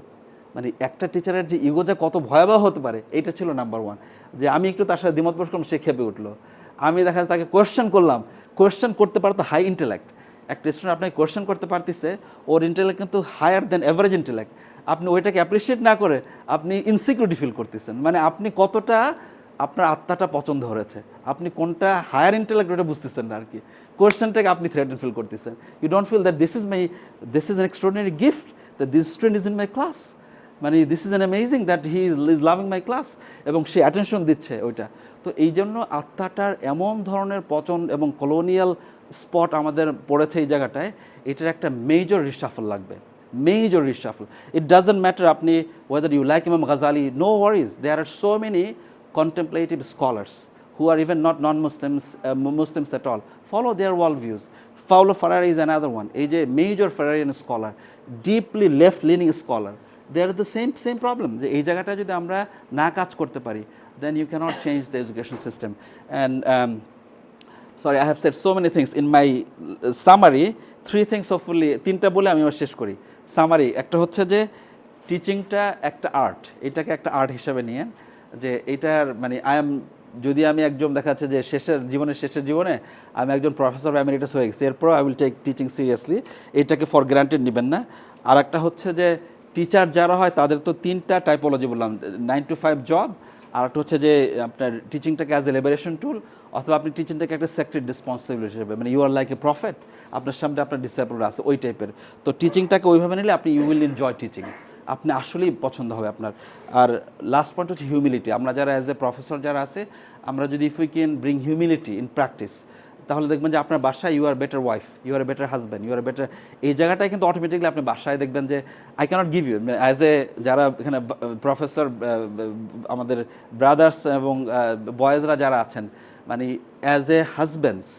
মানে একটা টিচারের যে ইগো যে কত ভয়াবহ হতে পারে, এইটা ছিল নাম্বার ওয়ান। যে আমি একটু তার সাথে দ্বিমত পোষণ করলাম, সে খেপে উঠলো। আমি দেখা যায় তাকে কোয়েশ্চেন করলাম, কোয়েশ্চেন করতে পারতো হাই ইন্টেলেক্ট। একটা স্টুডেন্ট আপনাকে কোয়েশ্চেন করতে পারতেছে, ওর ইন্টেলেক্ট কিন্তু হায়ার দেন অ্যাভারেজ ইন্টেলেক্ট, আপনি ওইটাকে অ্যাপ্রিসিয়েট না করে আপনি ইনসিকিউরিটি ফিল করতেছেন। মানে আপনি কতটা আপনার আত্মাটা পছন্দ হয়েছে, আপনি কোনটা হায়ার ইন্টেলেক্ট ওটা বুঝতেছেন না আর কি। কোয়েশ্চেনটাকে আপনি থ্রেটেন ফিল করতেছেন। You don't feel that this is an extraordinary gift that this student is in my class, মানে this is an amazing that he is loving my class, এবং সে অ্যাটেনশন দিচ্ছে ওইটা। তো এই জন্য আত্মাটার এমন ধরনের পচন এবং কলোনিয়াল স্পট আমাদের পড়েছে এই জায়গাটায়, এটার একটা মেজর রিশাফল লাগবে, major reshuffle. It doesn't matter আপনি whether you like Imam Ghazali, no worries, there are so many contemplative scholars who are even not non-Muslims, Muslims at all. Follow their worldviews. Paulo Freire is another one. A major Freirean scholar, deeply left-leaning scholar. They are the same problem. যে এই জায়গাটা যদি আমরা না কাজ করতে পারি, then you cannot change the education system. And sorry, I have said so many things in my summary. Three things hopefully, তিনটা বলে আমি শেষ করি। সামারি একটা হচ্ছে যে টিচিংটা একটা আর্ট, এটাকে একটা আর্ট হিসাবে নিয়ে, যে এটার মানে যদি আমি একজন দেখা যাচ্ছে যে শেষের জীবনে আমি একজন প্রফেসর এমিরিটাস হয়ে গেছি, এরপর I will take teaching seriously, এটাকে ফর গ্রান্টেড নেবেন না। আর একটা হচ্ছে যে টিচার যারা হয় তাদের তো তিনটা টাইপোলজি বললাম, 9 to 5 জব, আর একটা হচ্ছে যে আপনার টিচিংটাকে অ্যাজ এ লিবারেশন টুল, অথবা আপনি টিচিংটাকে একটা সেক্রেট রেসপন্সিবিলিটি হিসেবে, মানে you are like a prophet, আপনার সামনে আপনার ডিসিপলরা আছে ওই টাইপের। তো টিচিংটাকে ওইভাবে নিলে আপনি ইউ উইল এনজয় টিচিং, আপনি আসলেই পছন্দ হবে আপনার। আর লাস্ট পয়েন্ট হচ্ছে হিউমিলিটি। আমরা যারা অ্যাজ এ প্রফেসর যারা আছে, আমরা যদি if we can bring humility in practice, তাহলে দেখবেন যে আপনার বাসায় you are better wife, you are better husband, you are better, এই জায়গাটায় কিন্তু অটোমেটিকলি আপনি বাসায় দেখবেন যে I can't give you as a, যারা এখানে প্রফেসর আমাদের ব্রাদার্স এবং বয়েজরা যারা আছেন, মানে অ্যাজ এ হাজব্যান্ডস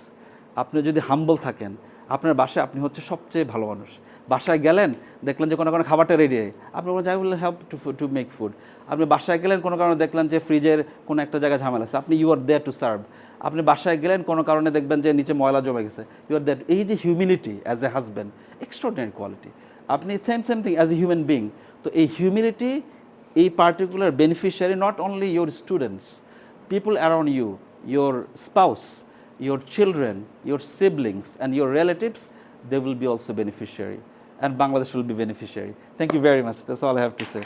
আপনি যদি হাম্বল থাকেন, আপনার বাসায় আপনি হচ্ছে সবচেয়ে ভালো মানুষ। বাসায় গেলেন, দেখলেন যে কোনো কোনো খাবারটা রেডি, আপনি বলেন I will help to make food. আপনি বাসায় গেলেন, কোনো কারণে দেখলেন যে ফ্রিজের কোনো একটা জায়গায় ঝামেলা আছে, আপনি you are there to serve. আপনি বাসায় গেলেন, কোনো কারণে দেখবেন যে নিচে ময়লা জমে গেছে, ইউ আর দ্যাট। এই যে humility as a husband, extraordinary quality. আপনি same thing as a human being. তো এই হিউমিলিটি, এই particular beneficiary, not only your students, people around you, your spouse, your children, your siblings, and your relatives, they will be also beneficiary. And Bangladesh will be beneficiary. Thank you very much. That's all I have to say.